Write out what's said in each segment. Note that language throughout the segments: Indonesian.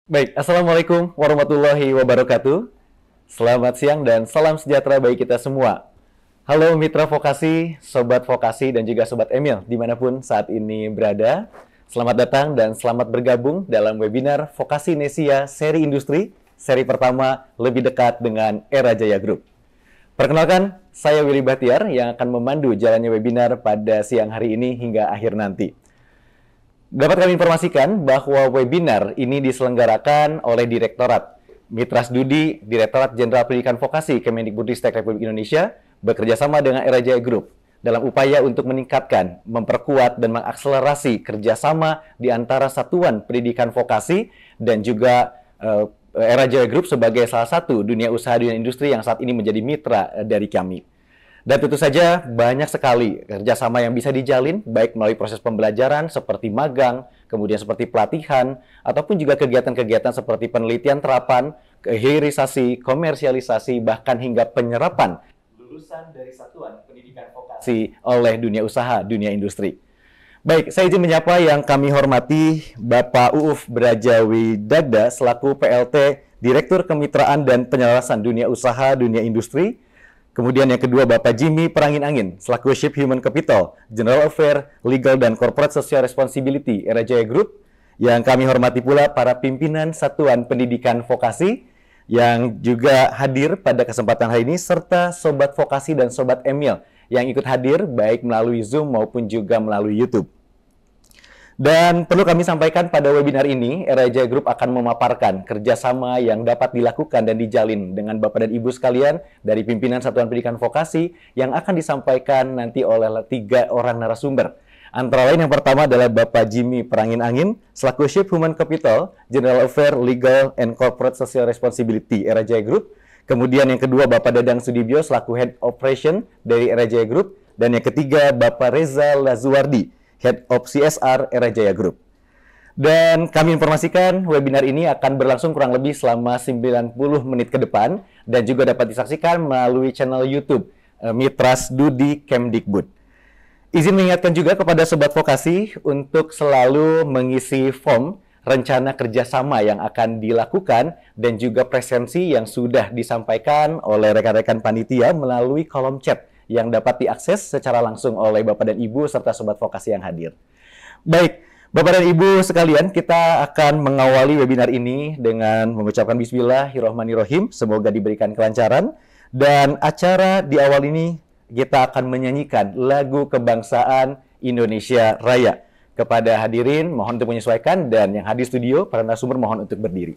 Baik, Assalamualaikum warahmatullahi wabarakatuh. Selamat siang dan salam sejahtera bagi kita semua. Halo mitra vokasi, sobat vokasi, dan juga sobat Emil, dimanapun saat ini berada. Selamat datang dan selamat bergabung dalam webinar Vokasi Nesia Seri Industri, seri pertama lebih dekat dengan Era Jaya Group. Perkenalkan, saya Willy Bahtiar yang akan memandu jalannya webinar pada siang hari ini hingga akhir nanti. Dapat kami informasikan bahwa webinar ini diselenggarakan oleh Direktorat Mitra Studi Direktorat Jenderal Pendidikan Vokasi Kemendikbudristek Republik Indonesia bekerjasama dengan Era Jaya Group dalam upaya untuk meningkatkan, memperkuat, dan mengakselerasi kerjasama di antara satuan pendidikan vokasi dan juga Era Jaya Group sebagai salah satu dunia usaha dunia industri yang saat ini menjadi mitra dari kami. Dan tentu saja banyak sekali kerjasama yang bisa dijalin, baik melalui proses pembelajaran seperti magang, kemudian seperti pelatihan, ataupun juga kegiatan-kegiatan seperti penelitian terapan, hilirisasi, komersialisasi, bahkan hingga penyerapan lulusan dari satuan pendidikan vokasi oleh dunia usaha, dunia industri. Baik, saya izin menyapa yang kami hormati Bapak Uuf Brajawi Dagda selaku PLT Direktur Kemitraan dan Penyelarasan Dunia Usaha, Dunia Industri. Kemudian yang kedua, Bapak Jimmy Perangin-Angin, selaku Chief Human Capital, General Affair, Legal, dan Corporate Social Responsibility, Era Jaya Group. Yang kami hormati pula para pimpinan Satuan Pendidikan Vokasi, yang juga hadir pada kesempatan hari ini, serta Sobat Vokasi dan Sobat Emil, yang ikut hadir baik melalui Zoom maupun juga melalui YouTube. Dan perlu kami sampaikan pada webinar ini, Era Jaya Group akan memaparkan kerjasama yang dapat dilakukan dan dijalin dengan Bapak dan Ibu sekalian dari pimpinan Satuan Pendidikan Vokasi yang akan disampaikan nanti oleh 3 orang narasumber. Antara lain yang pertama adalah Bapak Jimmy Perangin-Angin, selaku Chief Human Capital, General Affair, Legal, and Corporate Social Responsibility, Era Jaya Group. Kemudian yang kedua, Bapak Dadang Sudibyo, selaku Head Operation dari Era Jaya Group. Dan yang ketiga, Bapak Reza Lazuardi, Head of CSR Era Jaya Group. Dan kami informasikan webinar ini akan berlangsung kurang lebih selama 90 menit ke depan dan juga dapat disaksikan melalui channel YouTube Mitra Studi Kemdikbud. Izin mengingatkan juga kepada Sobat Vokasi untuk selalu mengisi form rencana kerjasama yang akan dilakukan dan juga presensi yang sudah disampaikan oleh rekan-rekan panitia melalui kolom chat yang dapat diakses secara langsung oleh Bapak dan Ibu serta Sobat Vokasi yang hadir. Baik, Bapak dan Ibu sekalian, kita akan mengawali webinar ini dengan mengucapkan Bismillahirrahmanirrahim. Semoga diberikan kelancaran. Dan acara di awal ini kita akan menyanyikan lagu kebangsaan Indonesia Raya. Kepada hadirin, mohon untuk menyesuaikan, dan yang hadir studio, para narasumber mohon untuk berdiri.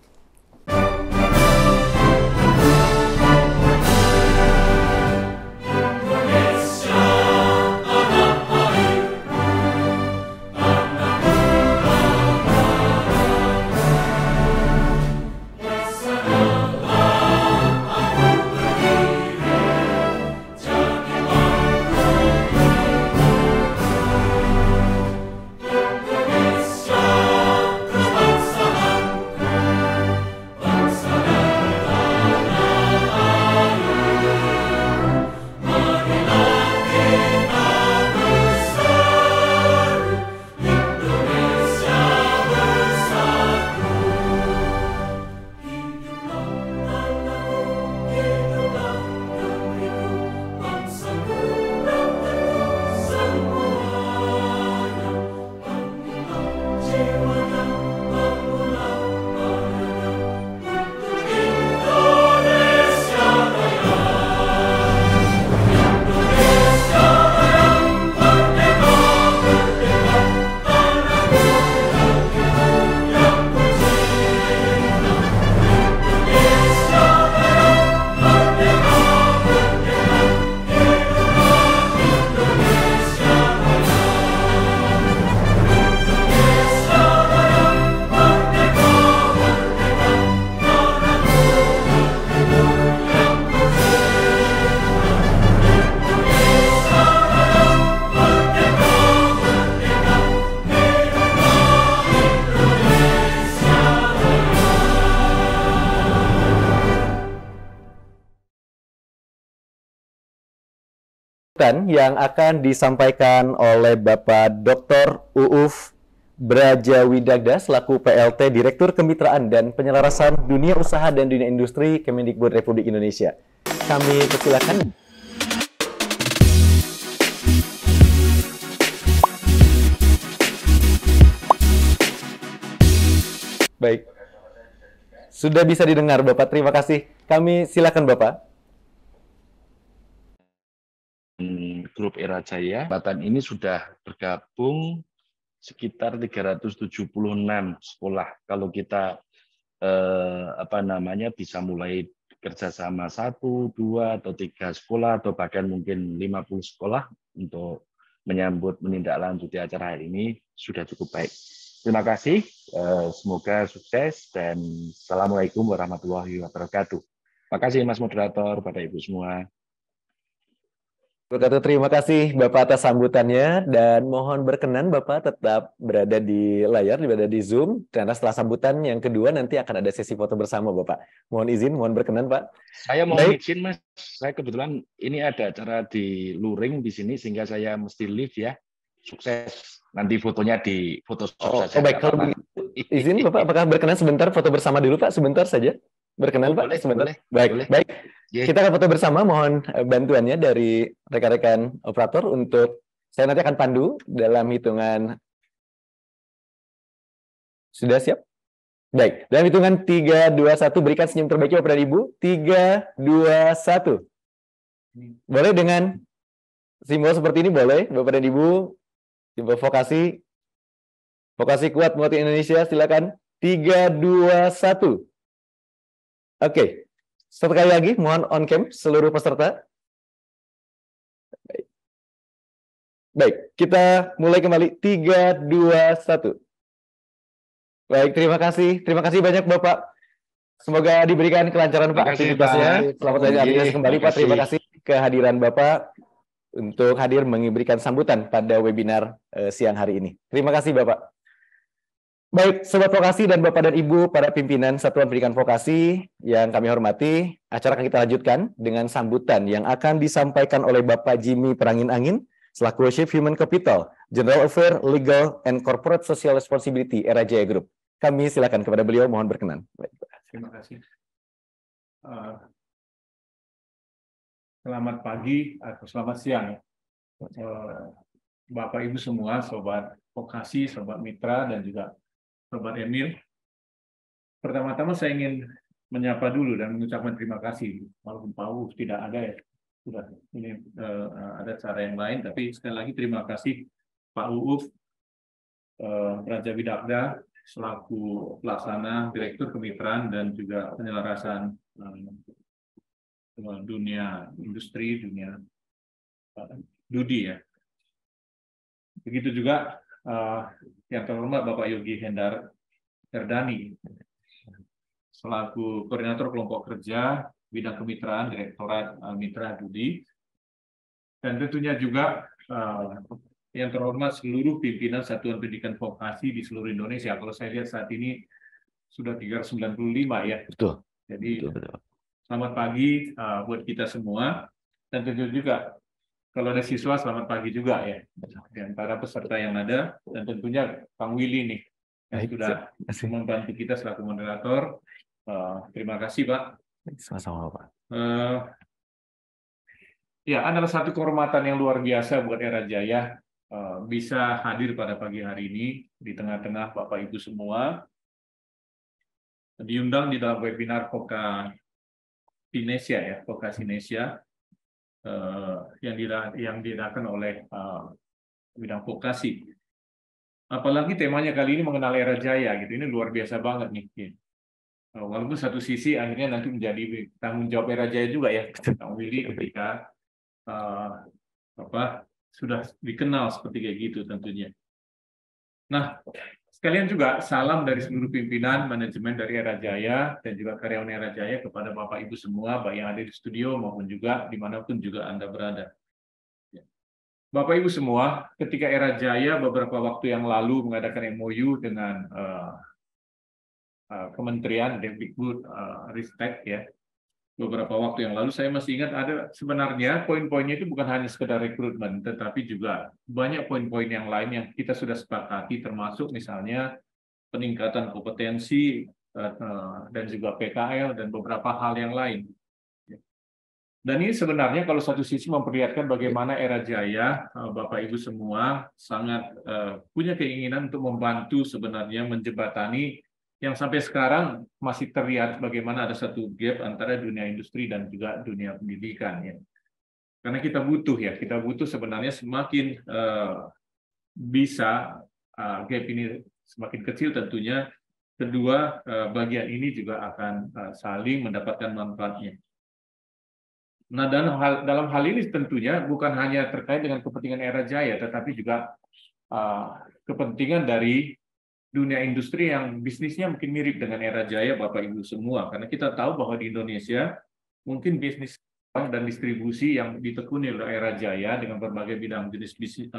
Yang akan disampaikan oleh Bapak Dr. Uuf Braja Widagda selaku PLT Direktur Kemitraan dan Penyelarasan Dunia Usaha dan Dunia Industri Kemendikbud Republik Indonesia. Kami persilakan. Baik. Sudah bisa didengar Bapak, terima kasih. Kami silakan Bapak. Grup Era Jaya, Batan ini sudah bergabung sekitar 376 sekolah. Kalau kita bisa mulai kerjasama 1, 2, atau 3 sekolah, atau bahkan mungkin 50 sekolah untuk menindaklanjuti acara hari ini sudah cukup baik. Terima kasih, semoga sukses dan Assalamualaikum warahmatullahi wabarakatuh. Terima kasih Mas Moderator, Bapak Ibu semua. Terima kasih Bapak atas sambutannya dan mohon berkenan Bapak tetap berada di layar, berada di Zoom karena setelah sambutan yang kedua nanti akan ada sesi foto bersama Bapak. Mohon izin, mohon berkenan Pak. Saya mohon izin Mas, saya kebetulan ini ada acara di Luring di sini sehingga saya mesti live ya. Sukses. Nanti fotonya di Photoshop saja. Baik, kalau begitu izin Bapak apakah berkenan sebentar foto bersama dulu Pak, sebentar saja. Berkenan Pak, boleh, sebentar. Boleh, baik, boleh. Baik. Kita akan foto bersama, mohon bantuannya dari rekan-rekan operator untuk saya nanti akan pandu dalam hitungan. Sudah siap? Baik, dalam hitungan 3, 2, 1 berikan senyum terbaik Bapak dan Ibu. 3, 2, 1. Boleh dengan simbol seperti ini boleh Bapak dan Ibu. Simbol vokasi. Vokasi kuat menguatkan Indonesia, silakan. 3, 2, 1. Oke, sekali lagi mohon on cam seluruh peserta. Baik, kita mulai kembali. 3, 2, 1. Baik, terima kasih banyak Bapak. Semoga diberikan kelancaran Pak aktivitasnya. Selamat datang kembali Pak. Terima kasih kehadiran Bapak untuk hadir memberikan sambutan pada webinar siang hari ini. Terima kasih Bapak. Baik, Sobat Vokasi dan Bapak dan Ibu, para pimpinan Satuan Pendidikan Vokasi yang kami hormati, acara akan kita lanjutkan dengan sambutan yang akan disampaikan oleh Bapak Jimmy Perangin-Angin, selaku Chief Human Capital, General Affairs, Legal, and Corporate Social Responsibility, Era Jaya Group. Kami silakan kepada beliau, mohon berkenan. Terima kasih. Selamat pagi atau selamat siang, Bapak Ibu semua, Sobat Vokasi, Sobat Mitra, dan juga Sobat Emil. Pertama-tama saya ingin menyapa dulu dan mengucapkan terima kasih. Walaupun Pak Uuf tidak ada ya, sudah ini ada cara yang lain, tapi sekali lagi terima kasih Pak Uuf, Braja Widagda selaku pelaksana Direktur Kemitraan dan juga Penyelarasan dunia industri, dunia Dudi ya. Begitu juga yang terhormat Bapak Yogi Hendar Erdani selaku Koordinator Kelompok Kerja Bidang Kemitraan Direktorat Mitra Dudi, dan tentunya juga yang terhormat seluruh pimpinan Satuan Pendidikan Vokasi di seluruh Indonesia. Kalau saya lihat saat ini sudah 395 ya. Betul. Jadi betul. Selamat pagi buat kita semua, dan tentu juga kalau ada siswa selamat pagi juga ya di antara peserta yang ada, dan tentunya Kang Willy nih yang sudah membantu kita selaku moderator. Terima kasih Pak. Sama-sama Pak. Ya, adalah satu kehormatan yang luar biasa buat Era Jaya bisa hadir pada pagi hari ini di tengah-tengah Bapak Ibu semua, diundang di dalam webinar Indonesia ya, Vokasi Indonesia yang diadakan oleh bidang vokasi. Apalagi temanya kali ini mengenal Era Jaya gitu, ini luar biasa banget nih. Walaupun satu sisi akhirnya nanti menjadi tanggung jawab Era Jaya juga ya, Kang Willy ketika sudah dikenal seperti kayak gitu tentunya. Nah, sekalian juga salam dari seluruh pimpinan manajemen dari Era Jaya dan juga karyawan Era Jaya kepada Bapak Ibu semua, baik yang ada di studio maupun juga dimanapun juga Anda berada. Bapak Ibu semua, ketika Era Jaya beberapa waktu yang lalu mengadakan MOU dengan Kementerian Depdikbud Ristek ya, beberapa waktu yang lalu, saya masih ingat ada sebenarnya poin-poinnya itu bukan hanya sekedar rekrutmen, tetapi juga banyak poin-poin yang lain yang kita sudah sepakati, termasuk misalnya peningkatan kompetensi dan juga PKL dan beberapa hal yang lain. Dan ini sebenarnya kalau satu sisi memperlihatkan bagaimana era jaya, Bapak Ibu semua sangat punya keinginan untuk membantu sebenarnya menjembatani yang sampai sekarang masih terlihat bagaimana ada satu gap antara dunia industri dan juga dunia pendidikan. Ya. Karena kita butuh sebenarnya semakin bisa gap ini semakin kecil tentunya, kedua bagian ini juga akan saling mendapatkan manfaatnya. Nah, dalam hal ini tentunya bukan hanya terkait dengan kepentingan era jaya, tetapi juga kepentingan dari dunia industri yang bisnisnya mungkin mirip dengan era jaya, Bapak Ibu semua. Karena kita tahu bahwa di Indonesia mungkin bisnis dan distribusi yang ditekuni oleh era jaya dengan berbagai bidang jenis bisnis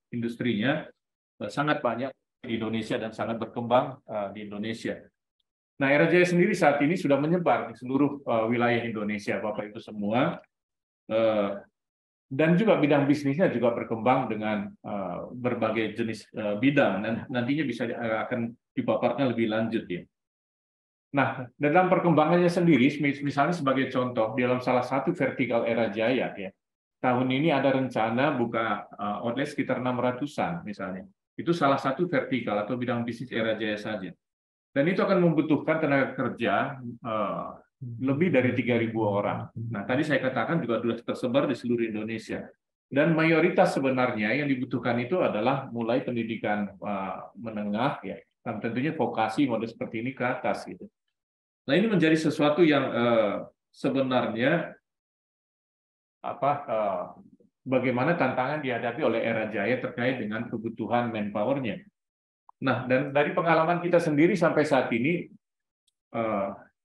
industrinya sangat banyak di Indonesia dan sangat berkembang di Indonesia. Nah, era jaya sendiri saat ini sudah menyebar di seluruh wilayah Indonesia, Bapak Ibu semua, dan juga bidang bisnisnya juga berkembang dengan berbagai jenis bidang, dan nantinya akan dipaparkan lebih lanjut ya. Nah, dalam perkembangannya sendiri, misalnya sebagai contoh, dalam salah satu vertikal era jaya ya, tahun ini ada rencana buka outlet sekitar 600-an misalnya. Itu salah satu vertikal atau bidang bisnis era jaya saja. Dan itu akan membutuhkan tenaga kerja lebih dari 3.000 orang. Nah, tadi saya katakan juga sudah tersebar di seluruh Indonesia. Dan mayoritas sebenarnya yang dibutuhkan itu adalah mulai pendidikan menengah, ya, dan tentunya vokasi model seperti ini ke atas. Gitu. Nah, ini menjadi sesuatu yang sebenarnya bagaimana tantangan dihadapi oleh era jaya terkait dengan kebutuhan manpower-nya. Nah, dan dari pengalaman kita sendiri sampai saat ini,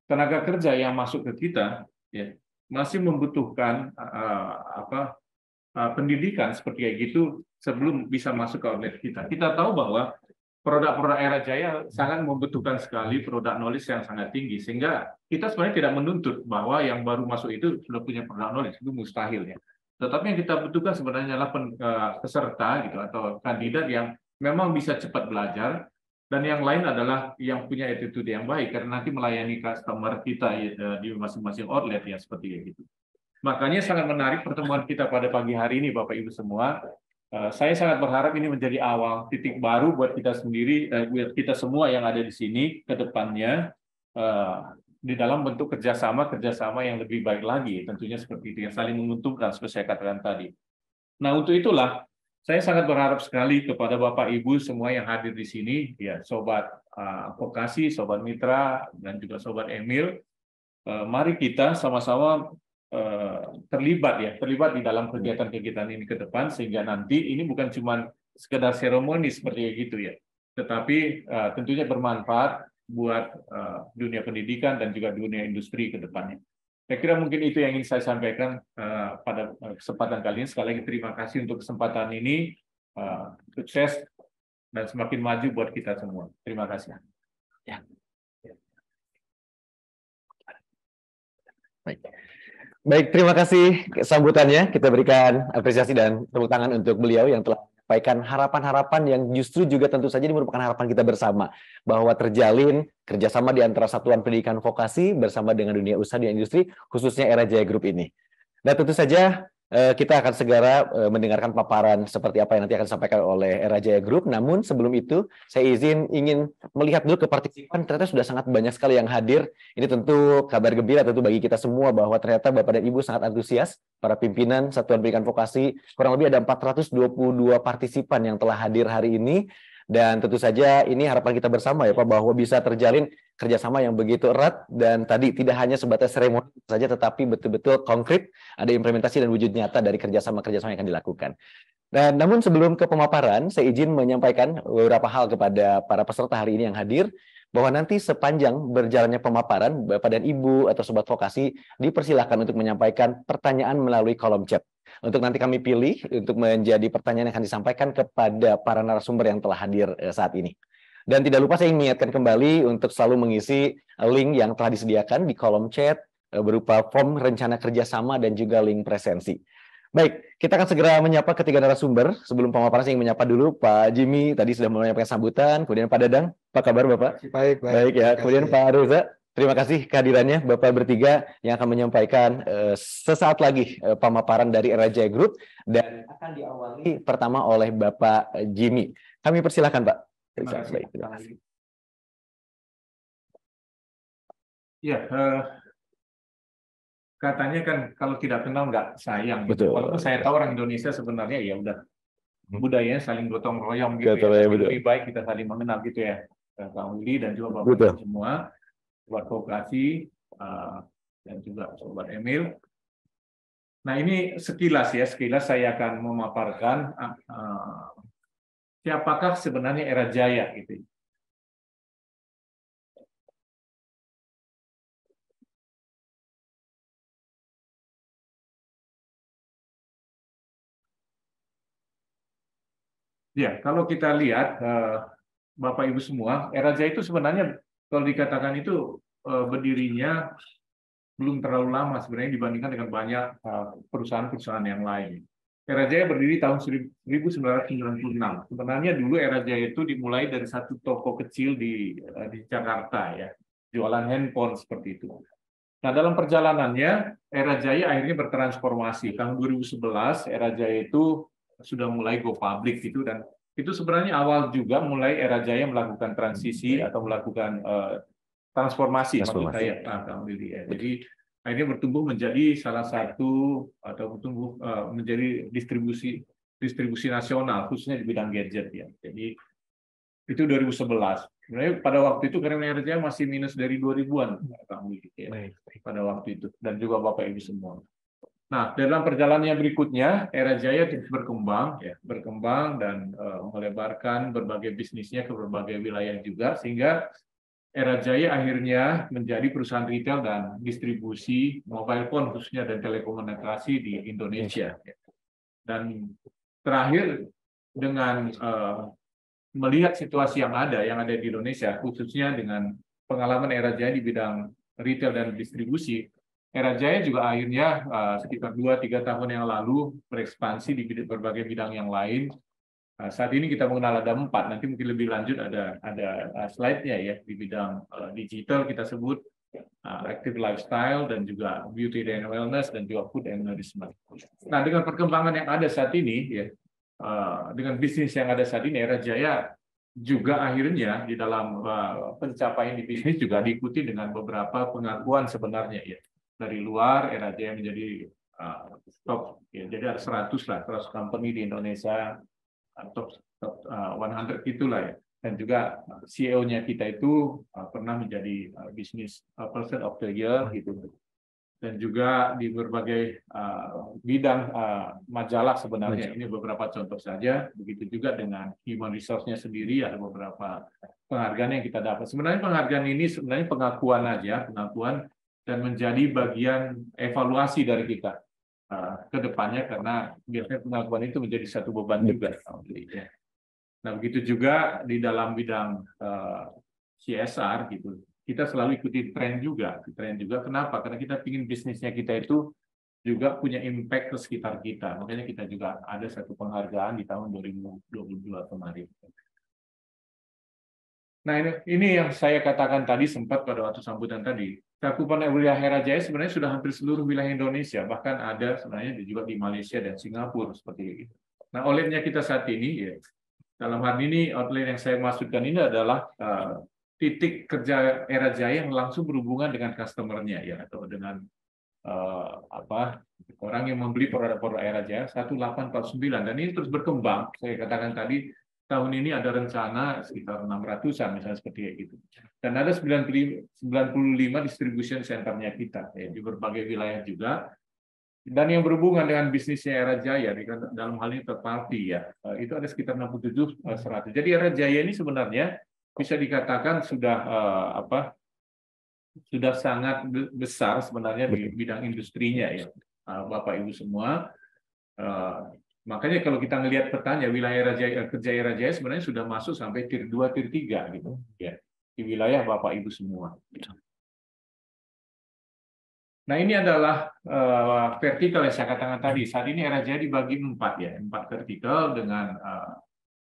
tenaga kerja yang masuk ke kita ya, masih membutuhkan pendidikan seperti kayak gitu sebelum bisa masuk ke outlet kita. Kita tahu bahwa produk-produk era jaya sangat membutuhkan sekali produk knowledge yang sangat tinggi, sehingga kita sebenarnya tidak menuntut bahwa yang baru masuk itu sudah punya produk knowledge, itu mustahil ya. Tetapi yang kita butuhkan sebenarnya adalah peserta gitu atau kandidat yang memang bisa cepat belajar, dan yang lain adalah yang punya attitude yang baik karena nanti melayani customer kita di masing-masing outlet ya seperti itu. Makanya sangat menarik pertemuan kita pada pagi hari ini, Bapak Ibu semua. Saya sangat berharap ini menjadi awal titik baru buat kita sendiri, buat kita semua yang ada di sini ke depannya di dalam bentuk kerjasama yang lebih baik lagi, tentunya seperti itu yang saling menguntungkan seperti saya katakan tadi. Nah, untuk itulah saya sangat berharap sekali kepada Bapak Ibu semua yang hadir di sini, ya Sobat Vokasi, Sobat Mitra, dan juga Sobat Emil, mari kita sama-sama terlibat di dalam kegiatan-kegiatan ini ke depan, sehingga nanti ini bukan cuma sekedar seremoni seperti gitu ya, tetapi tentunya bermanfaat buat dunia pendidikan dan juga dunia industri ke depannya. Saya kira mungkin itu yang ingin saya sampaikan pada kesempatan kali ini. Sekali lagi terima kasih untuk kesempatan ini. Sukses dan semakin maju buat kita semua. Terima kasih. Ya. Baik, terima kasih sambutannya. Kita berikan apresiasi dan tepuk tangan untuk beliau yang telah menyampaikan harapan-harapan yang justru juga tentu saja ini merupakan harapan kita bersama, bahwa terjalin kerjasama di antara satuan pendidikan vokasi bersama dengan dunia usaha dan industri, khususnya Era Jaya Group ini. Dan tentu saja kita akan segera mendengarkan paparan seperti apa yang nanti akan disampaikan oleh Era Jaya Group. Namun sebelum itu, saya ingin melihat dulu ke partisipan. Ternyata sudah sangat banyak sekali yang hadir. Ini tentu kabar gembira tentu bagi kita semua bahwa ternyata Bapak dan Ibu sangat antusias. Para pimpinan Satuan Pendidikan Vokasi, kurang lebih ada 422 partisipan yang telah hadir hari ini. Dan tentu saja ini harapan kita bersama ya Pak, bahwa bisa terjalin kerjasama yang begitu erat, dan tadi tidak hanya sebatas seremoni saja, tetapi betul-betul konkret, ada implementasi dan wujud nyata dari kerjasama-kerjasama yang akan dilakukan. Dan namun sebelum ke pemaparan, saya izin menyampaikan beberapa hal kepada para peserta hari ini yang hadir, bahwa nanti sepanjang berjalannya pemaparan, Bapak dan Ibu atau Sobat Vokasi dipersilakan untuk menyampaikan pertanyaan melalui kolom chat. Untuk nanti kami pilih untuk menjadi pertanyaan yang akan disampaikan kepada para narasumber yang telah hadir saat ini. Dan tidak lupa saya ingin mengingatkan kembali untuk selalu mengisi link yang telah disediakan di kolom chat berupa form rencana kerjasama dan juga link presensi. Baik, kita akan segera menyapa ketiga narasumber. Sebelum pemaparan saya ingin menyapa dulu Pak Jimmy, tadi sudah menyampaikan sambutan, kemudian Pak Dadang, apa kabar Bapak? Baik, Baik ya, kemudian Pak Reza, terima kasih kehadirannya Bapak bertiga yang akan menyampaikan sesaat lagi pemaparan dari Era Jaya Group dan akan diawali pertama oleh Bapak Jimmy. Kami persilahkan Pak. Terima kasih. Baik, terima kasih. Ya, katanya kan kalau tidak kenal nggak sayang. Betul. Walaupun saya tahu orang Indonesia sebenarnya ya udah budayanya saling gotong royong gitu Betul, ya. betul. Lebih baik kita saling mengenal gitu ya. Kak Willy dan juga Bapak Betul. semua, Sobat Vokasi dan juga Sobat Emil. Nah ini sekilas saya akan memaparkan siapakah sebenarnya Era Jaya gitu. Ya, kalau kita lihat Bapak Ibu semua, Era Jaya itu sebenarnya kalau dikatakan itu berdirinya belum terlalu lama sebenarnya dibandingkan dengan banyak perusahaan-perusahaan yang lain. Era Jaya berdiri tahun 1996. Sebenarnya dulu Era Jaya itu dimulai dari satu toko kecil di Jakarta ya, jualan handphone seperti itu. Nah, dalam perjalanannya Era Jaya akhirnya bertransformasi. Tahun 2011 Era Jaya itu sudah mulai go public gitu, dan itu sebenarnya awal juga mulai Era Jaya melakukan transisi atau melakukan transformasi. Maksud saya, jadi akhirnya bertumbuh menjadi salah satu atau bertumbuh menjadi distribusi nasional khususnya di bidang gadget ya. Jadi itu 2011. Sebenarnya pada waktu itu karena Era Jaya masih minus dari 2000-an ya, pada waktu itu, dan juga Bapak Ibu semua. Nah, dalam perjalanannya berikutnya, Era Jaya terus berkembang dan melebarkan berbagai bisnisnya ke berbagai wilayah juga, sehingga Era Jaya akhirnya menjadi perusahaan retail dan distribusi mobile phone khususnya dan telekomunikasi di Indonesia. Dan terakhir dengan melihat situasi yang ada di Indonesia, khususnya dengan pengalaman Era Jaya di bidang retail dan distribusi, Era Jaya juga akhirnya sekitar 2-3 tahun yang lalu berekspansi di berbagai bidang yang lain. Saat ini kita mengenal ada 4, nanti mungkin lebih lanjut ada slide-nya ya, di bidang digital kita sebut active lifestyle dan juga beauty and wellness dan juga food and nourishment. Nah, dengan perkembangan yang ada saat ini ya, dengan bisnis yang ada saat ini, Era Jaya juga akhirnya di dalam pencapaian di bisnis juga diikuti dengan beberapa pengakuan sebenarnya ya. Dari luar, Era Jaya menjadi top ya, jadi ada 100 company di Indonesia, top 100 itulah ya. Dan juga CEO-nya kita itu pernah menjadi business person of the year gitu. Dan juga di berbagai bidang majalah sebenarnya. Ini beberapa contoh saja. Begitu juga dengan human resource-nya sendiri, ada beberapa penghargaan yang kita dapat. Sebenarnya penghargaan ini sebenarnya pengakuan aja, dan menjadi bagian evaluasi dari kita ke depannya, karena biasanya pengakuan itu menjadi satu beban juga. Nah, begitu juga di dalam bidang CSR gitu. Kita selalu ikuti tren juga. Kenapa? Karena kita ingin bisnisnya kita itu juga punya impact ke sekitar kita. Makanya kita juga ada satu penghargaan di tahun 2022 kemarin. Nah, ini yang saya katakan tadi sempat pada waktu sambutan tadi. Cakupan wilayah Era Jaya sebenarnya sudah hampir seluruh wilayah Indonesia, bahkan ada sebenarnya juga di Malaysia dan Singapura seperti itu. Nah, outletnya kita saat ini, ya, dalam hal ini outlet yang saya maksudkan ini adalah titik kerja Era Jaya yang langsung berhubungan dengan customer-nya ya, atau dengan orang yang membeli produk-produk Era Jaya 1849, dan ini terus berkembang. Saya katakan tadi tahun ini ada rencana sekitar 600-an misalnya seperti itu. Dan ada 95 distribution center-nya kita ya, di berbagai wilayah juga. Dan yang berhubungan dengan bisnisnya Era Jaya, dalam hal ini third party ya, itu ada sekitar 67-100. Jadi Era Jaya ini sebenarnya bisa dikatakan sudah sudah sangat besar sebenarnya di bidang industrinya ya, Bapak Ibu semua. Makanya kalau kita ngelihat petanya, wilayah kerja Era Jaya sebenarnya sudah masuk sampai tier 2, tier 3 gitu ya, di wilayah Bapak Ibu semua. Nah, ini adalah vertikal yang saya katakan tadi. Saat ini Era Jaya dibagi 4 ya, 4 vertikal dengan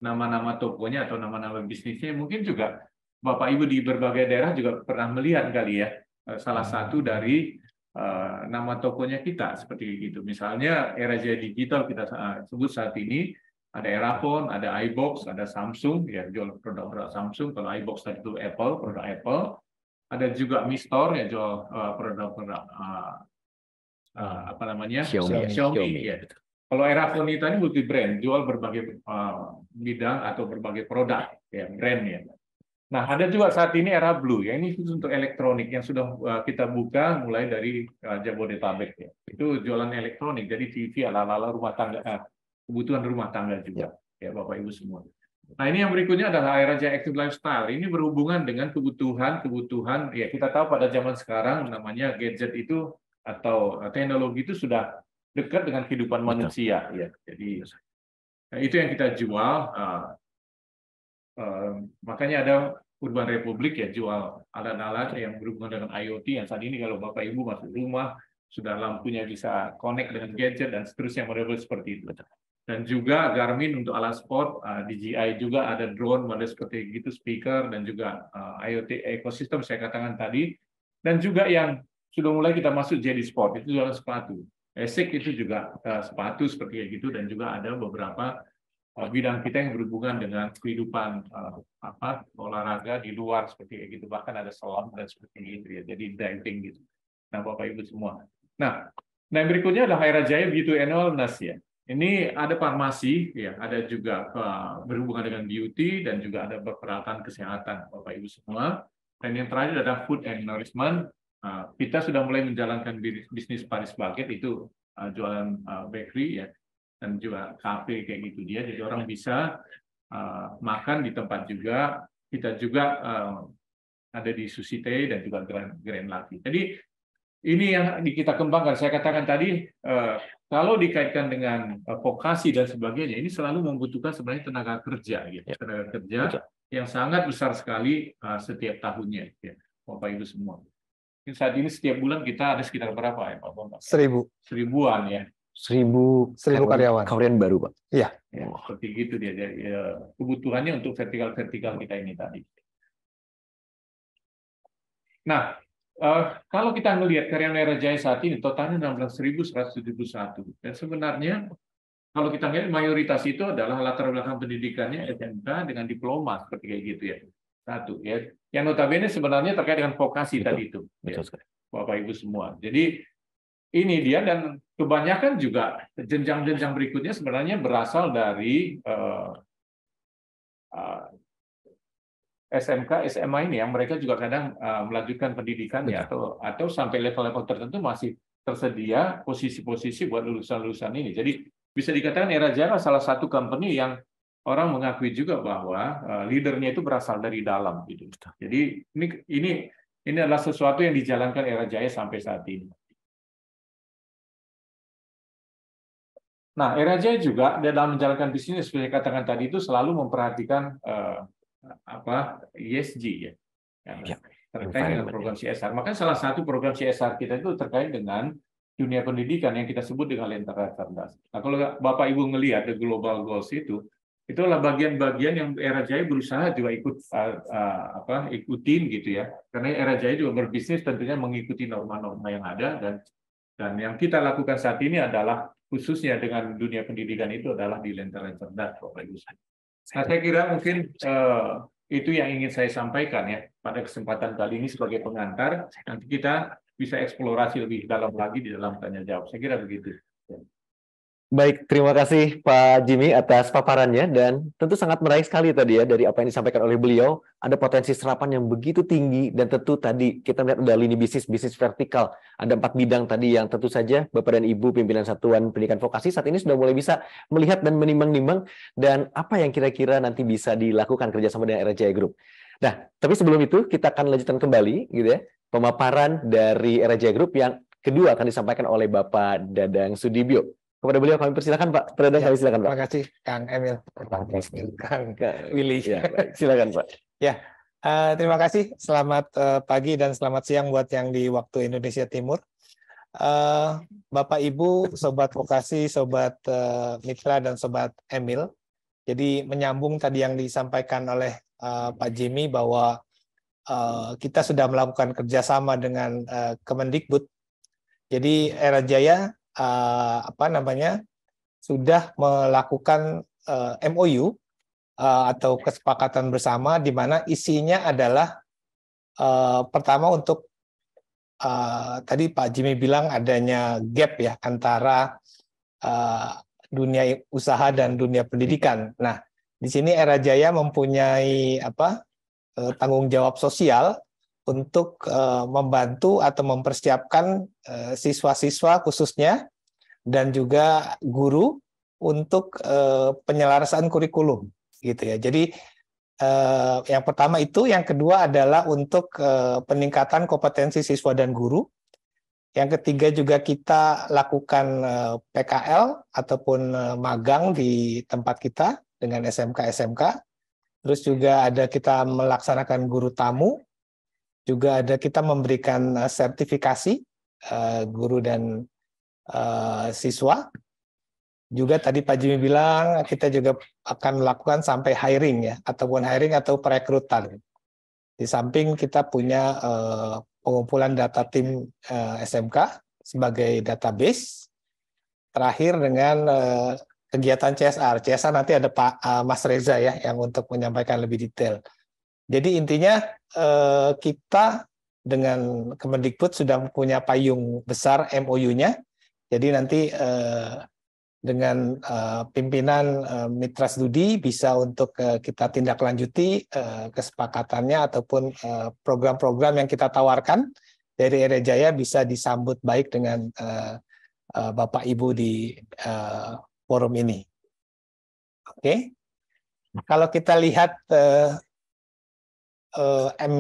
nama-nama tokonya atau nama-nama bisnisnya. Mungkin juga Bapak Ibu di berbagai daerah juga pernah melihat kali ya, salah satu dari nama tokonya kita seperti itu. Misalnya Era Jaya Digital kita sebut saat ini, ada Erafone, ada iBox, ada Samsung, ya jual produk-produk Samsung. Kalau iBox tadi itu Apple, produk Apple. Ada juga Mi Store, ya jual produk-produk apa namanya, Xiaomi. Ya. Kalau Erafone itu multi brand, jual berbagai bidang atau berbagai produk, ya brand ya. Nah, ada juga saat ini Era Blue, ya ini khusus untuk elektronik yang sudah kita buka mulai dari Jabodetabek ya. Itu jualan elektronik, jadi TV ala-ala rumah tangga, kebutuhan rumah tangga juga, ya Bapak Ibu semua. Nah, ini yang berikutnya adalah Era Jaya Active Lifestyle. Ini berhubungan dengan kebutuhan, ya kita tahu pada zaman sekarang namanya gadget itu atau teknologi itu sudah dekat dengan kehidupan manusia, ya. Jadi itu yang kita jual. Makanya ada Urban Republic ya, jual alat-alat yang berhubungan dengan IoT yang saat ini kalau Bapak Ibu masuk rumah sudah lampunya bisa connect dengan gadget dan seterusnya, model seperti itu. Dan juga Garmin untuk alat sport, DJI juga ada drone model seperti itu, speaker dan juga IoT ekosistem saya katakan tadi. Dan juga yang sudah mulai kita masuk jadi sport itu jualan sepatu. Esek itu juga sepatu seperti itu, dan juga ada beberapa bidang kita yang berhubungan dengan kehidupan olahraga di luar seperti itu, bahkan ada selam dan seperti itu ya, jadi diving gitu. Nah, Bapak Ibu semua. Nah, yang berikutnya adalah Era Jaya Beauty and Wellness ya. Ini ada farmasi ya, ada juga berhubungan dengan beauty dan juga ada peralatan kesehatan Bapak Ibu semua. Dan yang terakhir adalah food and nourishment. Kita sudah mulai menjalankan bisnis Paris Bucket itu jualan bakery ya, dan juga kafe kayak gitu dia, jadi orang bisa makan di tempat juga. Kita juga ada di Susite dan juga Grand Lavi. Jadi ini yang kita kembangkan. Saya katakan tadi kalau dikaitkan dengan vokasi dan sebagainya, ini selalu membutuhkan sebenarnya tenaga kerja, gitu. Tenaga kerja yang sangat besar sekali setiap tahunnya, ya, Bapak Ibu semua. Saat ini setiap bulan kita ada sekitar berapa ya Pak Bapak? 1000. Seribuan ya. 1000 karyawan baru, Pak. Iya. Ya, seperti gitu dia. Ya, kebutuhannya untuk vertikal kita ini tadi. Nah, kalau kita melihat karyawan Era Jaya saat ini totalnya 16.171. Dan sebenarnya kalau kita lihat mayoritas itu adalah latar belakang pendidikannya SMK dengan diploma seperti kayak gitu ya. Satu ya. Yang notabene sebenarnya terkait dengan vokasi tadi itu. Ya, Bapak Ibu semua. Jadi ini dia, dan kebanyakan juga jenjang-jenjang berikutnya sebenarnya berasal dari SMK, SMA ini yang mereka juga kadang melanjutkan pendidikannya atau sampai level-level tertentu masih tersedia posisi-posisi buat lulusan-lulusan ini. Jadi bisa dikatakan Era Jaya salah satu company yang orang mengakui juga bahwa leadernya itu berasal dari dalam gitu. Jadi ini adalah sesuatu yang dijalankan Era Jaya sampai saat ini. Nah, Era Jaya juga dalam menjalankan bisnis seperti katakan tadi itu selalu memperhatikan ESG ya, terkait dengan program CSR. Maka salah satu program CSR kita itu terkait dengan dunia pendidikan yang kita sebut dengan Lentera Cerdas. Nah, kalau Bapak Ibu ngelihat the global goals itu adalah bagian-bagian yang Era Jaya berusaha juga ikutin gitu ya. Karena Era Jaya juga berbisnis tentunya mengikuti norma-norma yang ada, dan yang kita lakukan saat ini adalah khususnya dengan dunia pendidikan itu adalah di Lentera Cerdas, Bapak Ibu. Nah, saya kira mungkin itu yang ingin saya sampaikan ya pada kesempatan kali ini sebagai pengantar. Nanti kita bisa eksplorasi lebih dalam lagi di dalam tanya jawab. Saya kira begitu. Baik, terima kasih Pak Jimmy atas paparannya, dan tentu sangat meraih sekali tadi ya dari apa yang disampaikan oleh beliau. Ada potensi serapan yang begitu tinggi, dan tentu tadi kita melihat ada lini bisnis vertikal. Ada 4 bidang tadi yang tentu saja Bapak dan Ibu pimpinan Satuan Pendidikan Vokasi saat ini sudah mulai bisa melihat dan menimbang-nimbang dan apa yang kira-kira nanti bisa dilakukan kerjasama dengan Era Jaya Group. Nah, tapi sebelum itu kita akan lanjutkan kembali gitu ya pemaparan dari Era Jaya Group yang kedua akan disampaikan oleh Bapak Dadang Sudibyo. Kepada beliau kami persilakan Pak. Pak Dadang, kami silakan Pak. Terima kasih Kang Emil. Kang Willy. Ya, silakan Pak. Ya, terima kasih. Selamat pagi dan selamat siang buat yang di waktu Indonesia Timur. Eh, Bapak Ibu, Sobat Vokasi, Sobat Mitra, dan Sobat Emil. Jadi menyambung tadi yang disampaikan oleh Pak Jimmy bahwa kita sudah melakukan kerjasama dengan Kemendikbud. Jadi Era Jaya sudah melakukan MOU atau kesepakatan bersama di mana isinya adalah pertama untuk tadi Pak Jimmy bilang adanya gap ya antara dunia usaha dan dunia pendidikan. Nah, di sini Era Jaya mempunyai tanggung jawab sosial untuk membantu atau mempersiapkan siswa-siswa khususnya dan juga guru untuk penyelarasan kurikulum gitu ya. Jadi yang pertama itu, yang kedua adalah untuk peningkatan kompetensi siswa dan guru. Yang ketiga juga kita lakukan PKL ataupun magang di tempat kita dengan SMK-SMK. Terus juga ada kita melaksanakan guru tamu. Juga ada kita memberikan sertifikasi guru dan siswa. Juga tadi Pak Jimmy bilang kita juga akan melakukan sampai hiring ya, ataupun hiring atau perekrutan. Di samping kita punya pengumpulan data tim SMK sebagai database. Terakhir dengan kegiatan CSR. CSR nanti ada Pak Mas Reza ya yang untuk menyampaikan lebih detail. Jadi intinya kita dengan Kemendikbud sudah punya payung besar MOU-nya. Jadi nanti dengan pimpinan Mitra Studi bisa untuk kita tindak lanjuti kesepakatannya ataupun program-program yang kita tawarkan dari Era Jaya bisa disambut baik dengan Bapak Ibu di forum ini. Oke. Kalau kita lihat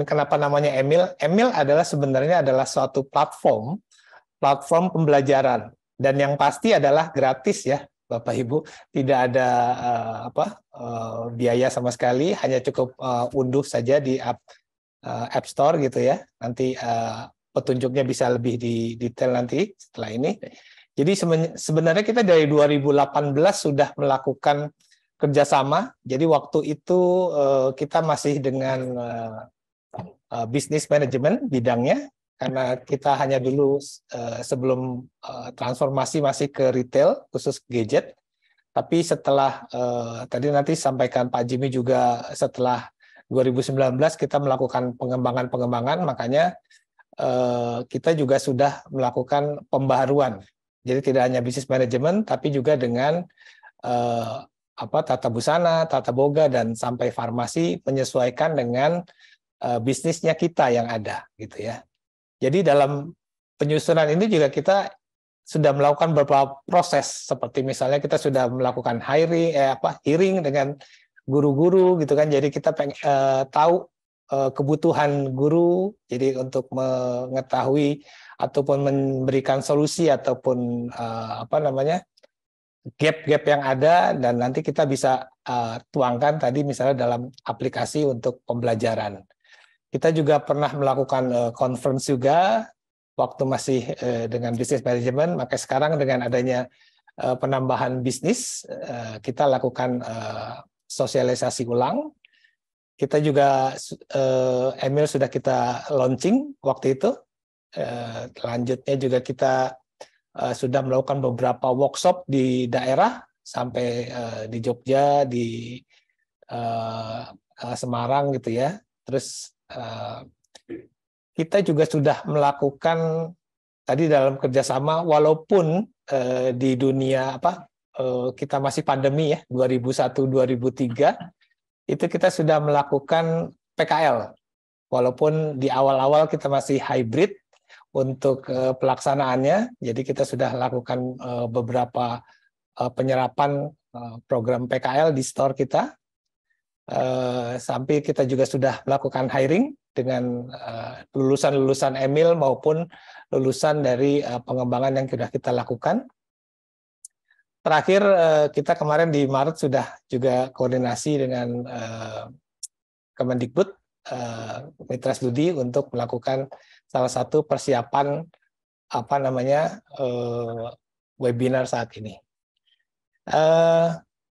kenapa namanya Emil? Emil adalah sebenarnya suatu platform pembelajaran. Dan yang pasti adalah gratis ya, Bapak Ibu. Tidak ada biaya sama sekali, hanya cukup unduh saja di App Store gitu ya. Nanti petunjuknya bisa lebih detail nanti setelah ini. Jadi sebenarnya kita dari 2018 sudah melakukan kerjasama. Jadi waktu itu kita masih dengan bisnis manajemen bidangnya. Karena kita hanya dulu sebelum transformasi masih ke retail, khusus gadget. Tapi setelah, tadi nanti sampaikan Pak Jimmy juga setelah 2019 kita melakukan pengembangan, makanya kita juga sudah melakukan pembaharuan. Jadi tidak hanya bisnis manajemen, tapi juga dengan tata busana, tata boga, dan sampai farmasi menyesuaikan dengan bisnisnya kita yang ada, gitu ya. Jadi dalam penyusunan ini juga kita sudah melakukan beberapa proses, seperti misalnya kita sudah melakukan hearing dengan guru-guru gitu kan. Jadi kita tahu kebutuhan guru, jadi untuk mengetahui ataupun memberikan solusi ataupun gap-gap yang ada, dan nanti kita bisa tuangkan tadi misalnya dalam aplikasi untuk pembelajaran. Kita juga pernah melakukan conference juga waktu masih dengan bisnis manajemen, maka sekarang dengan adanya penambahan bisnis, kita lakukan sosialisasi ulang. Kita juga, Emil sudah kita launching waktu itu. Selanjutnya juga kita sudah melakukan beberapa workshop di daerah, sampai di Jogja, di Semarang gitu ya. Terus kita juga sudah melakukan tadi dalam kerjasama, walaupun di dunia kita masih pandemi ya, 2001-2003 itu kita sudah melakukan PKL, walaupun di awal-awal kita masih hybrid untuk pelaksanaannya. Jadi kita sudah lakukan beberapa penyerapan program PKL di store kita. Sampai kita juga sudah melakukan hiring dengan lulusan-lulusan Emil maupun lulusan dari pengembangan yang sudah kita lakukan. Terakhir kita kemarin di Maret sudah juga koordinasi dengan Kemendikbud, Mitra Studi, untuk melakukan salah satu persiapan webinar saat ini.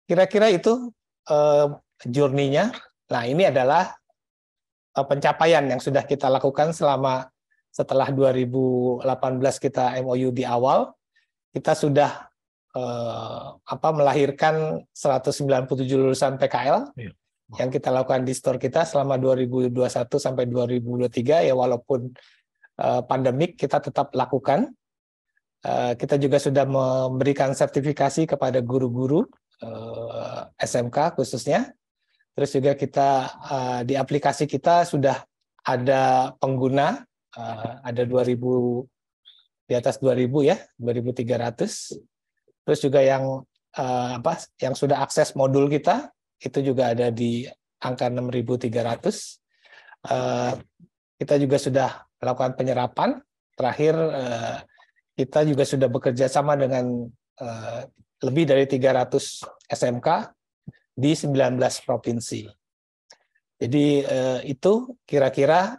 Kira-kira itu journey-nya. Nah, ini adalah pencapaian yang sudah kita lakukan setelah 2018 kita MOU di awal. Kita sudah melahirkan 197 lulusan PKL yang kita lakukan di store kita selama 2021 sampai 2023, ya walaupun pandemik kita tetap lakukan. Kita juga sudah memberikan sertifikasi kepada guru-guru SMK khususnya. Terus juga kita di aplikasi kita sudah ada pengguna, ada 2.000, di atas 2.000 ya, 2.300. Terus juga yang sudah akses modul kita itu juga ada di angka 6.300. Kita juga sudah melakukan penyerapan. Terakhir kita juga sudah bekerja sama dengan lebih dari 300 SMK di 19 provinsi. Jadi itu kira-kira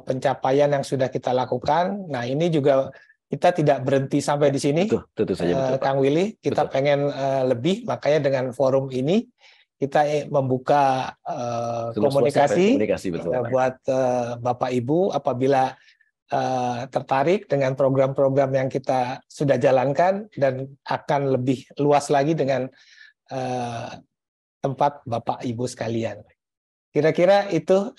pencapaian yang sudah kita lakukan. Nah, ini juga kita tidak berhenti sampai di sini, tentu saja, betul, Kang Willy. Kita betul. pengen lebih, makanya dengan forum ini kita membuka komunikasi betul. buat Bapak Ibu apabila tertarik dengan program-program yang kita sudah jalankan dan akan lebih luas lagi dengan tempat Bapak Ibu sekalian. Kira-kira itu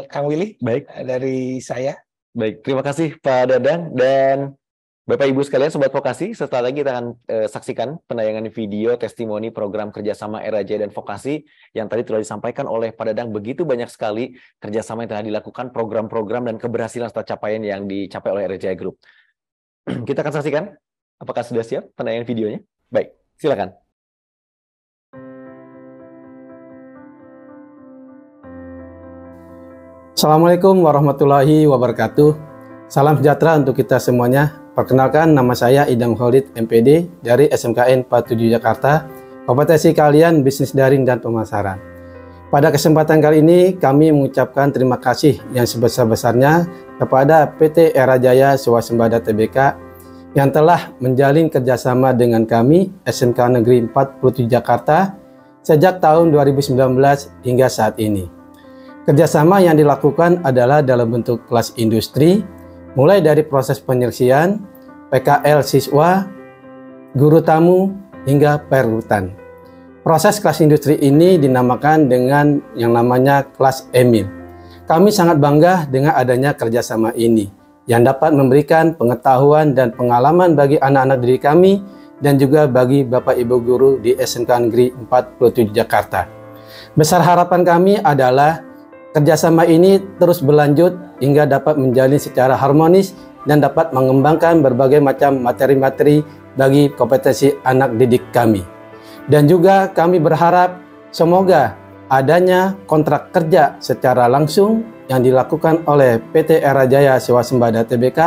Kang Willy. Baik. Dari saya. Baik, terima kasih Pak Dadang dan Bapak Ibu sekalian Sobat Vokasi. Setelah lagi kita akan saksikan penayangan video testimoni program kerjasama Era Jaya dan Vokasi yang tadi telah disampaikan oleh Pak Dadang. Begitu banyak sekali kerjasama yang telah dilakukan, program-program dan keberhasilan serta capaian yang dicapai oleh Era Jaya Group. Kita akan saksikan. Apakah sudah siap penayangan videonya? Baik, silakan. Assalamualaikum warahmatullahi wabarakatuh. Salam sejahtera untuk kita semuanya. Perkenalkan, nama saya Idam Khalid, MPD dari SMKN 47 Jakarta, kompetensi kalian bisnis daring dan pemasaran. Pada kesempatan kali ini, kami mengucapkan terima kasih yang sebesar-besarnya kepada PT Era Jaya Swasembada Tbk yang telah menjalin kerjasama dengan kami, SMK Negeri 47 Jakarta, sejak tahun 2019 hingga saat ini. Kerjasama yang dilakukan adalah dalam bentuk kelas industri, mulai dari proses penyelesaian, PKL siswa, guru tamu, hingga perekrutan. Proses kelas industri ini dinamakan dengan yang namanya kelas EMIL. Kami sangat bangga dengan adanya kerjasama ini, yang dapat memberikan pengetahuan dan pengalaman bagi anak-anak didik kami, dan juga bagi Bapak Ibu Guru di SMK Negeri 47 Jakarta. Besar harapan kami adalah kerjasama ini terus berlanjut hingga dapat menjalin secara harmonis dan dapat mengembangkan berbagai macam materi-materi bagi kompetensi anak didik kami. Dan juga kami berharap semoga adanya kontrak kerja secara langsung yang dilakukan oleh PT Era Jaya Swasembada Tbk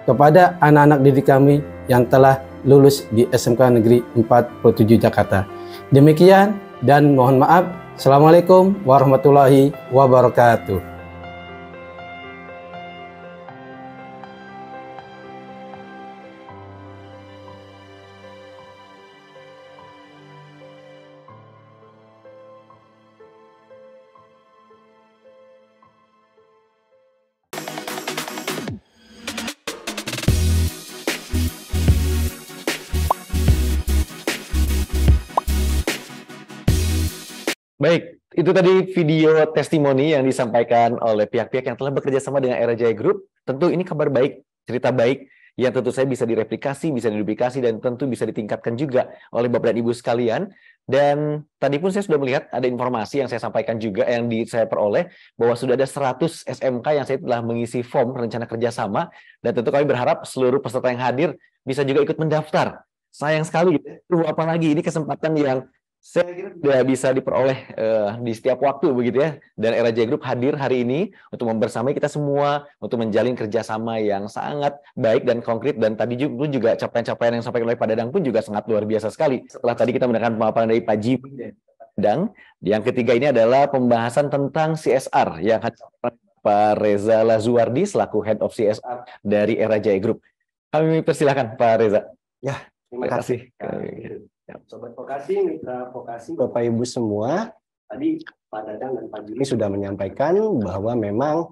kepada anak-anak didik kami yang telah lulus di SMK Negeri 47 Jakarta. Demikian dan mohon maaf. Assalamualaikum warahmatullahi wabarakatuh. Baik, itu tadi video testimoni yang disampaikan oleh pihak-pihak yang telah bekerja sama dengan Era Jaya Group. Tentu ini kabar baik, cerita baik yang tentu saya bisa direplikasi, bisa diduplikasi, dan tentu bisa ditingkatkan juga oleh Bapak dan Ibu sekalian. Dan tadi pun saya sudah melihat ada informasi yang saya sampaikan juga, yang saya peroleh, bahwa sudah ada 100 SMK yang saya telah mengisi form rencana kerjasama, dan tentu kami berharap seluruh peserta yang hadir bisa juga ikut mendaftar. Sayang sekali, apalagi ini kesempatan yang saya kira tidak bisa diperoleh di setiap waktu begitu ya. Dan Era Jaya Group hadir hari ini untuk membersamai kita semua untuk menjalin kerjasama yang sangat baik dan konkret. Dan tadi juga capaian-capaian yang disampaikan oleh Pak Dadang pun juga sangat luar biasa sekali. Setelah tadi kita mendengarkan pemaparan dari Pak Jimmy dan Dadang, yang ketiga ini adalah pembahasan tentang CSR yang akan Pak Reza Lazuardi selaku Head of CSR dari Era Jaya Group. Kami persilakan Pak Reza. Ya, terima kasih. Sobat Vokasi, Mitra Vokasi, Bapak Ibu semua, tadi Pak Dadang dan Pak Juli sudah menyampaikan bahwa memang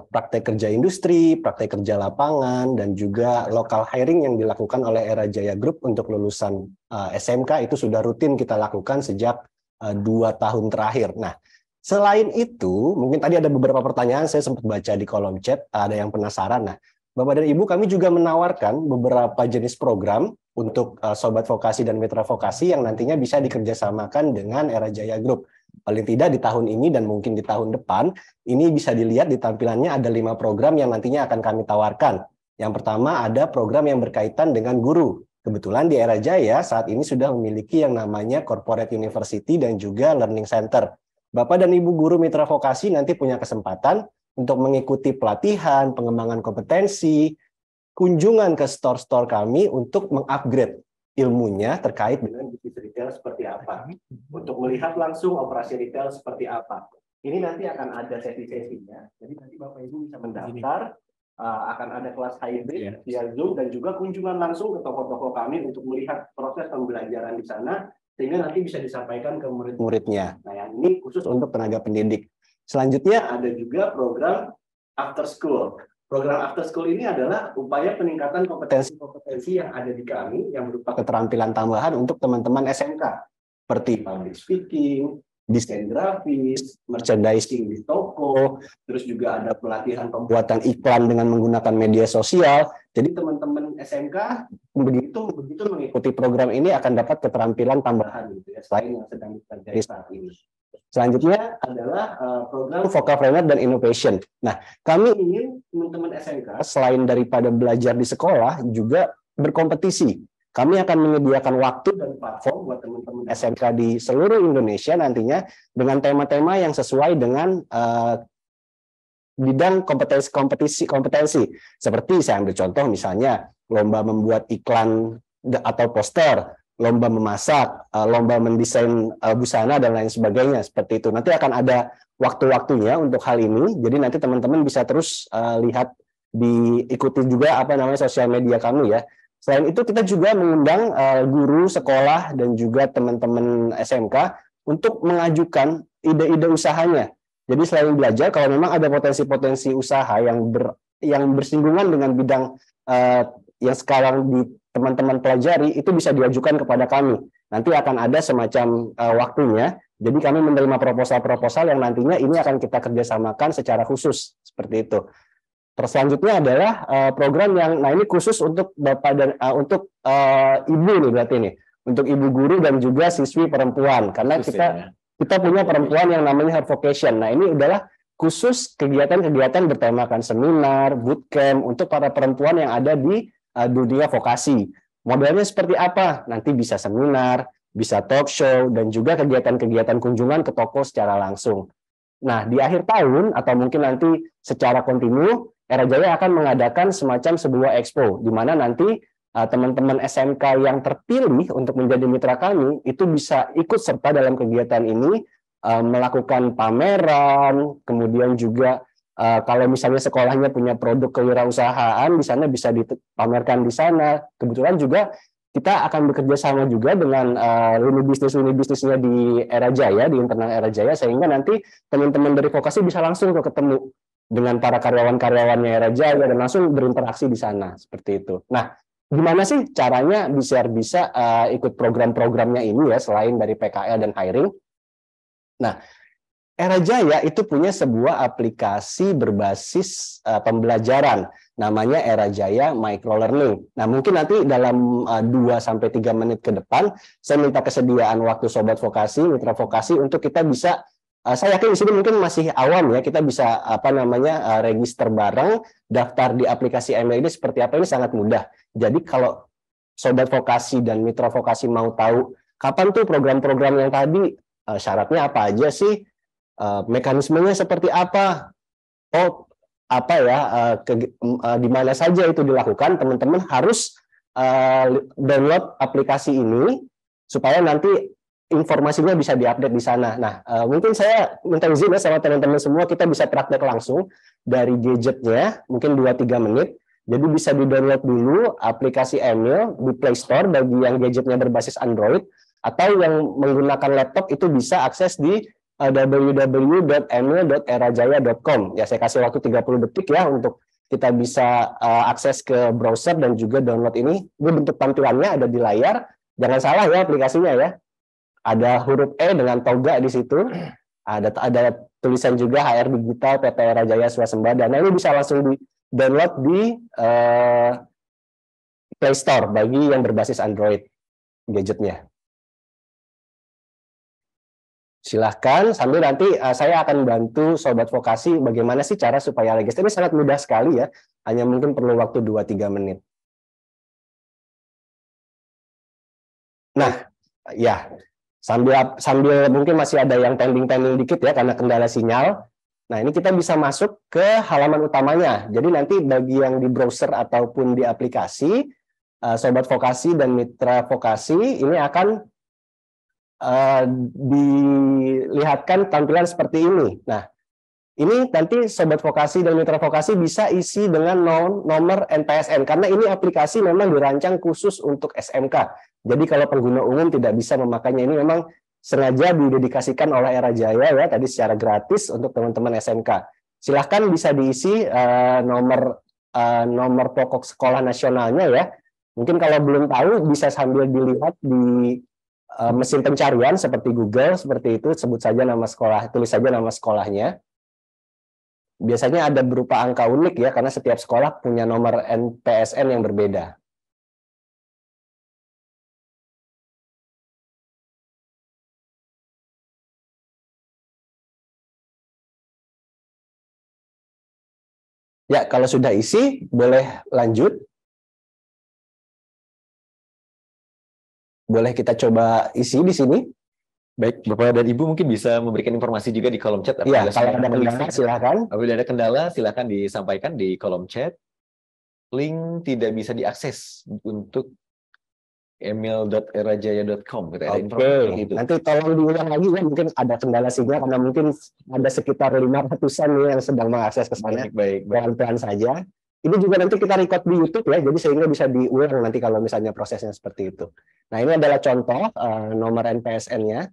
praktek kerja industri, praktek kerja lapangan, dan juga local hiring yang dilakukan oleh Era Jaya Group untuk lulusan SMK itu sudah rutin kita lakukan sejak 2 tahun terakhir. Nah, selain itu, mungkin tadi ada beberapa pertanyaan, saya sempat baca di kolom chat, ada yang penasaran. Nah, Bapak dan Ibu, kami juga menawarkan beberapa jenis program untuk Sobat Vokasi dan Mitra Vokasi yang nantinya bisa dikerjasamakan dengan Era Jaya Group. Paling tidak di tahun ini dan mungkin di tahun depan, ini bisa dilihat di tampilannya ada 5 program yang nantinya akan kami tawarkan. Yang pertama ada program yang berkaitan dengan guru. Kebetulan di Era Jaya saat ini sudah memiliki yang namanya Corporate University dan juga Learning Center. Bapak dan Ibu guru Mitra Vokasi nanti punya kesempatan untuk mengikuti pelatihan, pengembangan kompetensi, kunjungan ke store-store kami untuk mengupgrade ilmunya terkait dengan bisnis retail seperti apa. Untuk melihat langsung operasi retail seperti apa. Ini nanti akan ada sesi-sesinya. Jadi nanti Bapak Ibu bisa mendaftar, akan ada kelas hybrid via Zoom dan juga kunjungan langsung ke toko-toko kami untuk melihat proses pembelajaran di sana, sehingga nanti bisa disampaikan ke murid-muridnya. Nah, yang ini khusus untuk tenaga pendidik. Selanjutnya ada juga program after school. Program after school ini adalah upaya peningkatan kompetensi-kompetensi yang ada di kami yang berupa keterampilan tambahan untuk teman-teman SMK seperti public speaking, desain grafis, merchandising di toko, terus juga ada pelatihan pembuatan iklan dengan menggunakan media sosial. Jadi teman-teman SMK begitu mengikuti program ini akan dapat keterampilan tambahan gitu ya, selain yang sedang dipelajari saat ini. Selanjutnya adalah program Vokapreneur dan Innovation. Nah, kami ingin teman-teman SMK selain daripada belajar di sekolah juga berkompetisi. Kami akan menyediakan waktu dan platform buat teman-teman SMK di seluruh Indonesia nantinya dengan tema-tema yang sesuai dengan bidang kompetensi. Seperti saya ambil contoh misalnya lomba membuat iklan atau poster, lomba memasak, lomba mendesain busana dan lain sebagainya seperti itu. Nanti akan ada waktu-waktunya untuk hal ini. Jadi nanti teman-teman bisa terus lihat, diikuti juga sosial media kami ya. Selain itu kita juga mengundang guru sekolah dan juga teman-teman SMK untuk mengajukan ide-ide usahanya. Jadi selain belajar, kalau memang ada potensi-potensi usaha yang bersinggungan dengan bidang yang sekarang di teman-teman pelajari, itu bisa diajukan kepada kami. Nanti akan ada semacam waktunya. Jadi kami menerima proposal-proposal yang nantinya ini akan kita kerjasamakan secara khusus seperti itu. Terus selanjutnya adalah program yang, nah ini khusus untuk bapak dan untuk ibu nih berarti nih, untuk ibu guru dan juga siswi perempuan, karena kita punya perempuan yang namanya Her Vocation. Nah ini adalah khusus kegiatan-kegiatan bertemakan seminar, bootcamp untuk para perempuan yang ada di dunia vokasi. Modelnya seperti apa? Nanti bisa seminar, bisa talk show, dan juga kegiatan-kegiatan kunjungan ke toko secara langsung. Nah di akhir tahun atau mungkin nanti secara kontinu, Era Jaya akan mengadakan semacam sebuah expo, di mana nanti teman-teman SMK yang terpilih untuk menjadi mitra kami itu bisa ikut serta dalam kegiatan ini, melakukan pameran, kemudian juga kalau misalnya sekolahnya punya produk kewirausahaan, di sana bisa dipamerkan di sana. Kebetulan juga kita akan bekerja sama juga dengan lini bisnisnya di Era Jaya, di internal Era Jaya, sehingga nanti teman-teman dari vokasi bisa langsung ketemu dengan para karyawan-karyawannya Era Jaya dan langsung berinteraksi di sana seperti itu. Nah, gimana sih caranya bisa ikut program-programnya ini ya selain dari PKL dan hiring? Nah, Era Jaya itu punya sebuah aplikasi berbasis pembelajaran namanya Era Jaya Micro Learning. Nah, mungkin nanti dalam 2-3 menit ke depan saya minta kesediaan waktu sobat vokasi, mitra vokasi untuk kita bisa saya yakin di sini mungkin masih awam ya, kita bisa register bareng, daftar di aplikasi ML ini seperti apa, ini sangat mudah. Jadi kalau sobat vokasi dan mitra vokasi mau tahu kapan tuh program-program yang tadi, syaratnya apa aja sih, mekanismenya seperti apa, di mana saja itu dilakukan, teman-teman harus download aplikasi ini supaya nanti informasinya bisa diupdate di sana. Nah, mungkin saya minta izin ya sama teman-teman semua, kita bisa praktek langsung dari gadgetnya, mungkin 2-3 menit. Jadi bisa di-download dulu aplikasi Emil di Play Store bagi yang gadgetnya berbasis Android, atau yang menggunakan laptop itu bisa akses di www.emil.erajaya.com. Ya, saya kasih waktu 30 detik ya untuk kita bisa akses ke browser dan juga download ini. Ini bentuk tampilannya ada di layar. Jangan salah ya aplikasinya ya. Ada huruf E dengan toga di situ. Ada tulisan juga HR Digital PT Era Jaya Swasembada. Nah, ini bisa langsung di-download di Play Store bagi yang berbasis Android gadgetnya. Silahkan, sambil nanti saya akan bantu Sobat Vokasi bagaimana sih cara supaya register. Ini sangat mudah sekali ya, hanya mungkin perlu waktu 2-3 menit. Nah, ya, sambil mungkin masih ada yang pending dikit ya karena kendala sinyal. Nah, ini kita bisa masuk ke halaman utamanya. Jadi nanti bagi yang di browser ataupun di aplikasi, Sobat Vokasi dan Mitra Vokasi ini akan dilihatkan tampilan seperti ini. Nah, ini nanti Sobat Vokasi dan Mitra Vokasi bisa isi dengan nomor NPSN, karena ini aplikasi memang dirancang khusus untuk SMK. Jadi kalau pengguna umum tidak bisa memakainya, ini memang sengaja didedikasikan oleh Era Jaya ya, tadi secara gratis untuk teman-teman SMK. Silahkan bisa diisi nomor pokok sekolah nasionalnya ya. Mungkin kalau belum tahu bisa sambil dilihat di mesin pencarian seperti Google, seperti itu, sebut saja nama sekolah, tulis saja nama sekolahnya. Biasanya ada berupa angka unik ya, karena setiap sekolah punya nomor NPSN yang berbeda. Ya, kalau sudah isi, boleh lanjut. Boleh kita coba isi di sini. Baik, Bapak dan Ibu mungkin bisa memberikan informasi juga di kolom chat. Iya, kalau ada kendala silakan. Apabila ada kendala, silakan disampaikan di kolom chat. Link tidak bisa diakses untuk emil.erajaya.com. Oke, nanti tolong diulang lagi ya, mungkin ada kendala sinyal karena mungkin ada sekitar 500-an yang sedang mengakses ke sana. Baik. Pelan-pelan saja. Ini juga nanti kita record di YouTube ya, jadi sehingga bisa diulang nanti kalau misalnya prosesnya seperti itu. Nah, ini adalah contoh nomor NPSN-nya.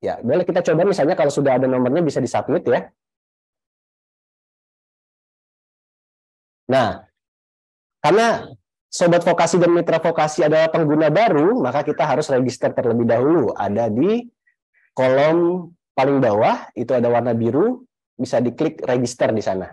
Ya, boleh kita coba misalnya kalau sudah ada nomornya bisa disubmit ya. Nah, karena Sobat Vokasi dan Mitra Vokasi adalah pengguna baru, maka kita harus register terlebih dahulu. Ada di kolom paling bawah, itu ada warna biru, bisa diklik register di sana.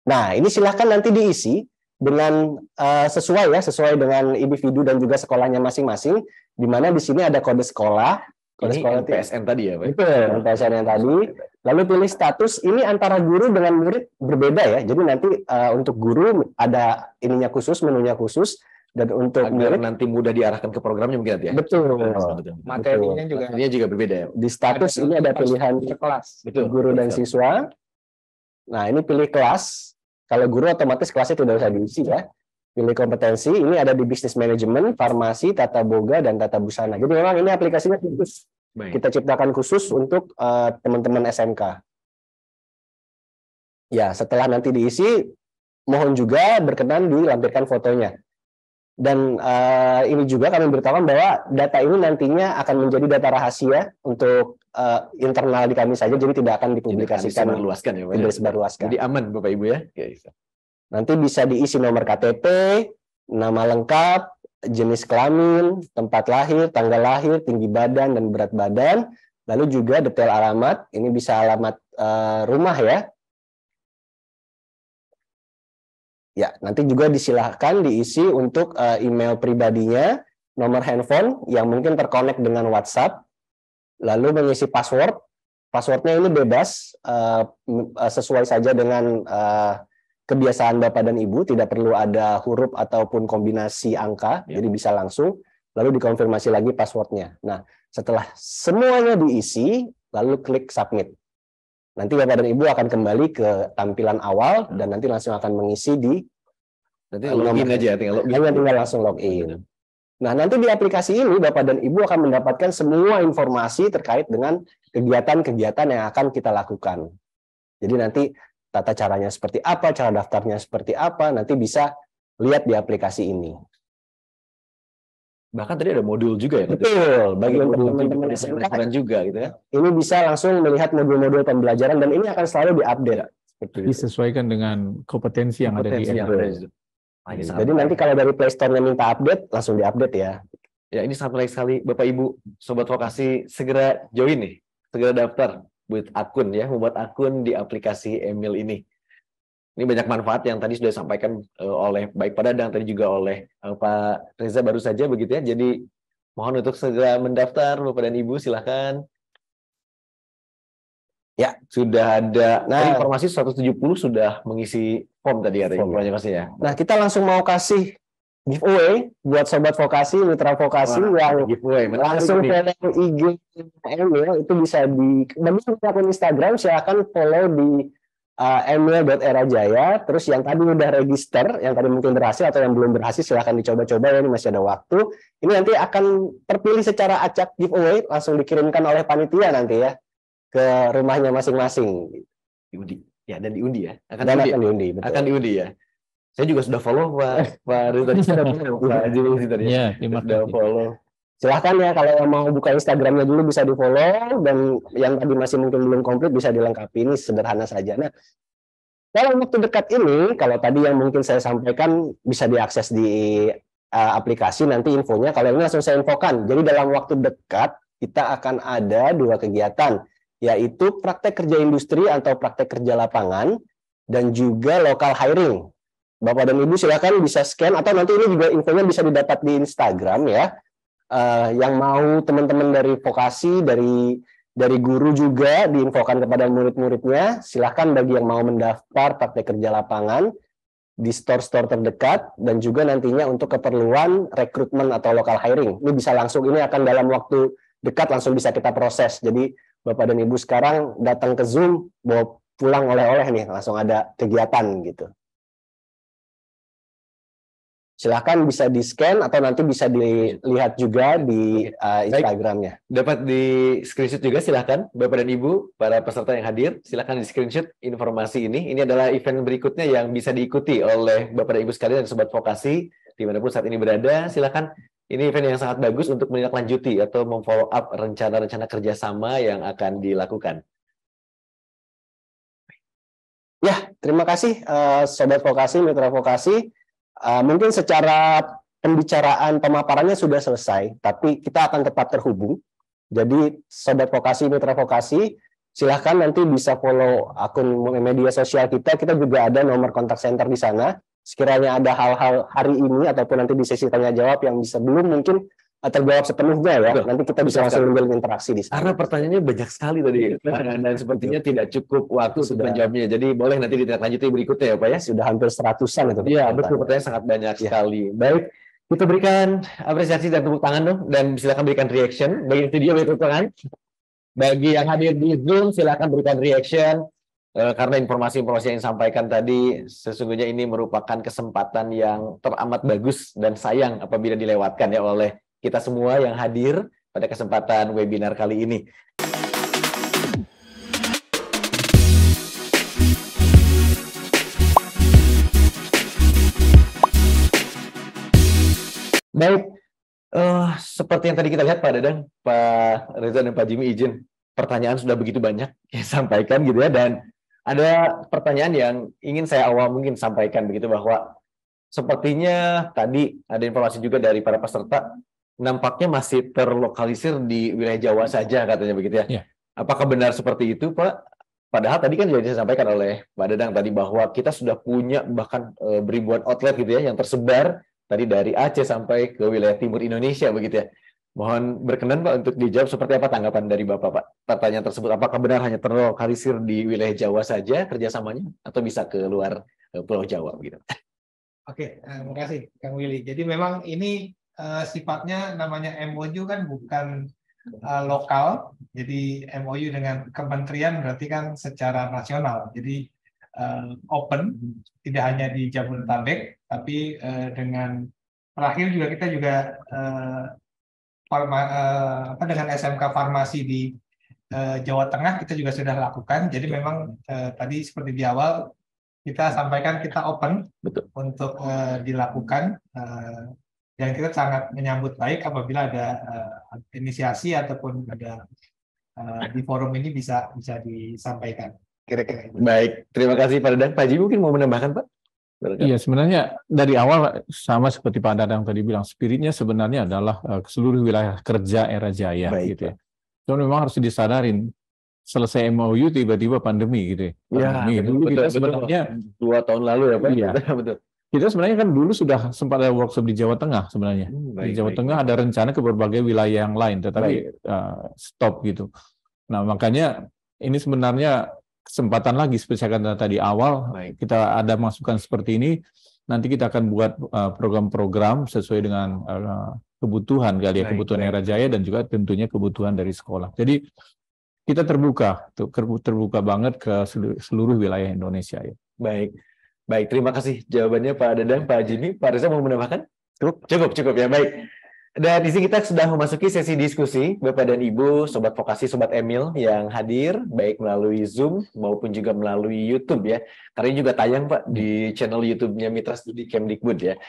Nah, ini silahkan nanti diisi dengan sesuai dengan individu dan juga sekolahnya masing-masing, di mana di sini ada kode sekolah. Kode sekolah NPSN tadi ya, Pak? Betul, NPSN yang tadi. Lalu pilih status, ini antara guru dengan murid berbeda ya. Jadi nanti untuk guru ada ininya khusus, menunya khusus, dan untuk agar murid nanti mudah diarahkan ke programnya mungkin nanti ya. Betul. Materinya juga berbeda ya. Di status ini ada pilihan kelas. guru dan siswa. Nah, ini pilih kelas. Kalau guru otomatis kelasnya tidak usah diisi ya. Pilih kompetensi, ini ada di bisnis manajemen, farmasi, tata boga, dan tata busana. Jadi memang ini aplikasinya khusus. Kita ciptakan khusus untuk teman-teman SMK. Ya, setelah nanti diisi, mohon juga berkenan dilampirkan fotonya. Dan ini juga kami beritahukan bahwa data ini nantinya akan menjadi data rahasia untuk internal di kami saja, jadi tidak akan dipublikasikan. Tidak disebarluaskan. Jadi aman Bapak Ibu ya. Nanti bisa diisi nomor KTP, nama lengkap, jenis kelamin, tempat lahir, tanggal lahir, tinggi badan, dan berat badan. Lalu juga detail alamat, ini bisa alamat rumah ya. Ya, nanti juga disilahkan diisi untuk email pribadinya, nomor handphone yang mungkin terkonek dengan WhatsApp, lalu mengisi password. Passwordnya ini bebas, sesuai saja dengan kebiasaan Bapak dan Ibu, tidak perlu ada huruf ataupun kombinasi angka, jadi bisa langsung, lalu dikonfirmasi lagi passwordnya. Nah, setelah semuanya diisi, lalu klik submit. Nanti Bapak dan Ibu akan kembali ke tampilan awal dan nanti langsung akan mengisi di Nanti login aja, tinggal login. Hanya tinggal langsung login. Nah, nanti di aplikasi ini Bapak dan Ibu akan mendapatkan semua informasi terkait dengan kegiatan-kegiatan yang akan kita lakukan. Jadi nanti tata caranya seperti apa, cara daftarnya seperti apa, nanti bisa lihat di aplikasi ini. Bahkan tadi ada modul juga ya. Betul, bagi untuk teman-teman SMK SMK juga gitu ya. ini bisa langsung melihat modul-modul pembelajaran dan ini akan selalu diupdate. Seperti itu. Disesuaikan dengan kompetensi yang ada di Kompetensi yang Android. ada di situ. Ah, ini sangat Jadi nanti kalau dari Play Store-nya minta update, langsung diupdate ya. Ya, ini sangat menarik sekali. Bapak Ibu, Sobat Vokasi, segera join nih. Segera daftar buat akun ya, membuat akun di aplikasi Emil ini. Ini banyak manfaat yang tadi sudah disampaikan oleh baik Pak Dadang, tadi juga oleh Pak Reza baru saja begitu ya. Jadi mohon untuk segera mendaftar Bapak dan Ibu, silakan. Ya, sudah ada. Nah, informasi 170 sudah mengisi form tadi ada informasinya pasti ya. Nah, kita langsung mau kasih giveaway buat Sobat Vokasi, Mitra Vokasi yang giveaway langsung follow IG Emil, itu bisa bagi akun Instagram, silakan follow di emil.erajaya. Terus yang tadi udah register, yang tadi mungkin berhasil atau yang belum berhasil, silahkan dicoba-coba ya, ini masih ada waktu. Ini nanti akan terpilih secara acak giveaway, langsung dikirimkan oleh panitia nanti ya ke rumahnya masing-masing. Diundi ya, dan diundi ya. Akan diundi, betul. Akan diundi ya. Saya juga sudah follow Pak Reza tadi, sudah follow Pak Juli tadi. Iya, sudah follow. Silahkan ya, kalau yang mau buka Instagramnya dulu bisa di follow, dan yang tadi masih mungkin belum komplit bisa dilengkapi. Ini sederhana saja. Nah, dalam waktu dekat ini, kalau tadi yang mungkin saya sampaikan bisa diakses di aplikasi, nanti infonya. Kalau ini langsung saya infokan. Jadi dalam waktu dekat kita akan ada 2 kegiatan, yaitu praktek kerja industri atau praktek kerja lapangan, dan juga local hiring. Bapak dan Ibu silakan bisa scan, atau nanti ini juga infonya bisa didapat di Instagram ya. Yang mau teman-teman dari vokasi, dari guru juga diinfokan kepada murid-muridnya, silahkan bagi yang mau mendaftar praktek kerja lapangan di store-store terdekat, dan juga nantinya untuk keperluan rekrutmen atau local hiring. Ini bisa langsung, ini akan dalam waktu dekat langsung bisa kita proses. Jadi Bapak dan Ibu sekarang datang ke Zoom, bawa pulang oleh-oleh nih, langsung ada kegiatan gitu. Silahkan bisa di-scan atau nanti bisa dilihat juga di Instagramnya. Dapat di screenshot juga silahkan Bapak dan Ibu, para peserta yang hadir, silahkan di screenshot informasi ini. Ini adalah event berikutnya yang bisa diikuti oleh Bapak dan Ibu sekalian dan Sobat Vokasi dimanapun saat ini berada. Silahkan, ini event yang sangat bagus untuk menindaklanjuti atau memfollow up rencana-rencana kerjasama yang akan dilakukan. Ya, terima kasih Sobat Vokasi, Mitra Vokasi. Mungkin secara pembicaraan pemaparannya sudah selesai, tapi kita akan tetap terhubung. Jadi Sobat Vokasi, Mitra Vokasi, silahkan nanti bisa follow akun media sosial kita. Kita juga ada nomor kontak center di sana. Sekiranya ada hal-hal hari ini ataupun nanti di sesi tanya jawab yang bisa belum mungkin terjawab sepenuhnya ya. Betul. Nanti kita bisa langsung menjalin interaksi di sana. Karena pertanyaannya banyak sekali tadi, dan sepertinya tidak cukup waktu untuk menjawabnya. Jadi boleh nanti ditindaklanjuti berikutnya ya Pak ya. Sudah hampir 100-an itu. Iya betul, pertanyaan sangat banyak sekali. Baik, kita berikan apresiasi dan tepuk tangan dong, dan silakan berikan reaction. Bagi studio beri tepuk tangan. Bagi yang hadir di Zoom silakan berikan reaction. Karena informasi-informasi yang disampaikan tadi sesungguhnya ini merupakan kesempatan yang teramat bagus dan sayang apabila dilewatkan ya oleh kita semua yang hadir pada kesempatan webinar kali ini. Baik, seperti yang tadi kita lihat Pak Dadang, Pak Reza dan Pak Jimmy izin, pertanyaan sudah begitu banyak yang disampaikan gitu ya, dan ada pertanyaan yang ingin saya awal mungkin sampaikan begitu, bahwa sepertinya tadi ada informasi juga dari para peserta, nampaknya masih terlokalisir di wilayah Jawa saja katanya begitu ya. Ya. Apakah benar seperti itu Pak? Padahal tadi kan sudah disampaikan oleh Pak Dadang tadi bahwa kita sudah punya bahkan beribuan outlet gitu ya yang tersebar tadi dari Aceh sampai ke wilayah timur Indonesia begitu ya. Mohon berkenan Pak untuk dijawab seperti apa tanggapan dari Bapak Pak. Pertanyaan tersebut, apakah benar hanya terlokalisir di wilayah Jawa saja kerjasamanya atau bisa ke luar Pulau Jawa begitu? Oke, terima kasih Kang Willy. Jadi memang ini sifatnya namanya MOU kan bukan lokal. Jadi MOU dengan kementerian berarti kan secara nasional. Jadi open, tidak hanya di Jabodetabek, tapi dengan terakhir juga kita juga dengan SMK Farmasi di Jawa Tengah kita juga sudah lakukan. Jadi memang tadi seperti di awal kita sampaikan kita open untuk dilakukan, dan kita sangat menyambut baik apabila ada inisiasi ataupun ada di forum ini bisa disampaikan. Kira-kira. Baik, terima kasih Pak Dadang. Pak Haji mungkin mau menambahkan Pak? Iya, sebenarnya dari awal sama seperti Pak Dadang tadi bilang, spiritnya sebenarnya adalah seluruh wilayah kerja era jaya. Baik, gitu ya. Cuma memang harus disadarin, selesai MOU tiba-tiba pandemi gitu ya. Pandemi. Betul, Dulu kita betul, sebenarnya 2 tahun lalu ya Pak? Iya. Betul. Kita sebenarnya kan dulu sudah sempat ada workshop di Jawa Tengah sebenarnya. Di Jawa Tengah ada rencana ke berbagai wilayah yang lain, tetapi stop gitu. Nah, makanya ini sebenarnya kesempatan lagi seperti saya katakan tadi awal, kita ada masukan seperti ini, nanti kita akan buat program-program sesuai dengan kebutuhan kali ya, kebutuhan era jaya dan juga tentunya kebutuhan dari sekolah. Jadi kita terbuka banget ke seluruh wilayah Indonesia ya. Baik, terima kasih jawabannya Pak Dadang, Pak Jimmy. Pak Reza mau menambahkan? Cukup ya, baik. Dan di sini kita sudah memasuki sesi diskusi, Bapak dan Ibu, Sobat Vokasi, Sobat Emil yang hadir, baik melalui Zoom maupun juga melalui YouTube ya. Karena ini juga tayang Pak di channel YouTube-nya Mitra Studi Kemdikbud ya.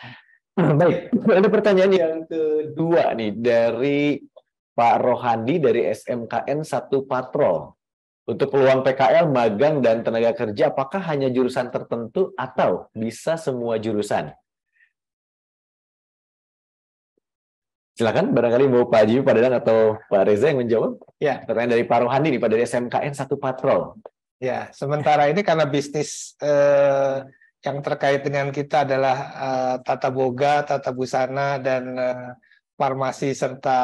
Baik, ada pertanyaan yang kedua nih dari Pak Rohandi dari SMKN 1 Patrol. Untuk peluang PKL, magang, dan tenaga kerja, apakah hanya jurusan tertentu atau bisa semua jurusan? Silakan, barangkali mau Pak Haji, Pak Dadang, atau Pak Reza yang menjawab. Ya. Pertanyaan dari Pak Rohandi nih, Pak, dari SMKN 1 Patrol. Ya, sementara ini karena bisnis yang terkait dengan kita adalah tata boga, tata busana, dan farmasi serta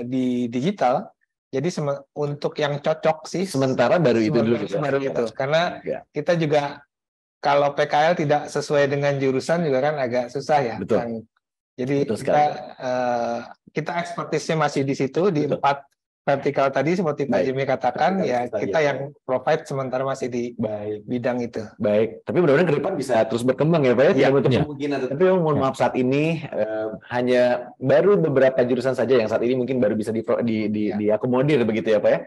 di digital. Jadi untuk yang cocok sih. Sementara baru itu dulu. Baru itu. Karena kita juga kalau PKL tidak sesuai dengan jurusan juga kan agak susah ya. Betul. Kan? Jadi kita ekspertisnya masih di situ di 4 vertikal tadi seperti Pak Jimmy katakan ya, kita yang provide sementara masih di bidang itu. Baik, tapi mudah-mudahan ke depan bisa terus berkembang ya Pak ya. Kemungkinan. Tapi mohon maaf saat ini hanya baru beberapa jurusan saja yang saat ini mungkin baru bisa diakomodir begitu ya Pak ya.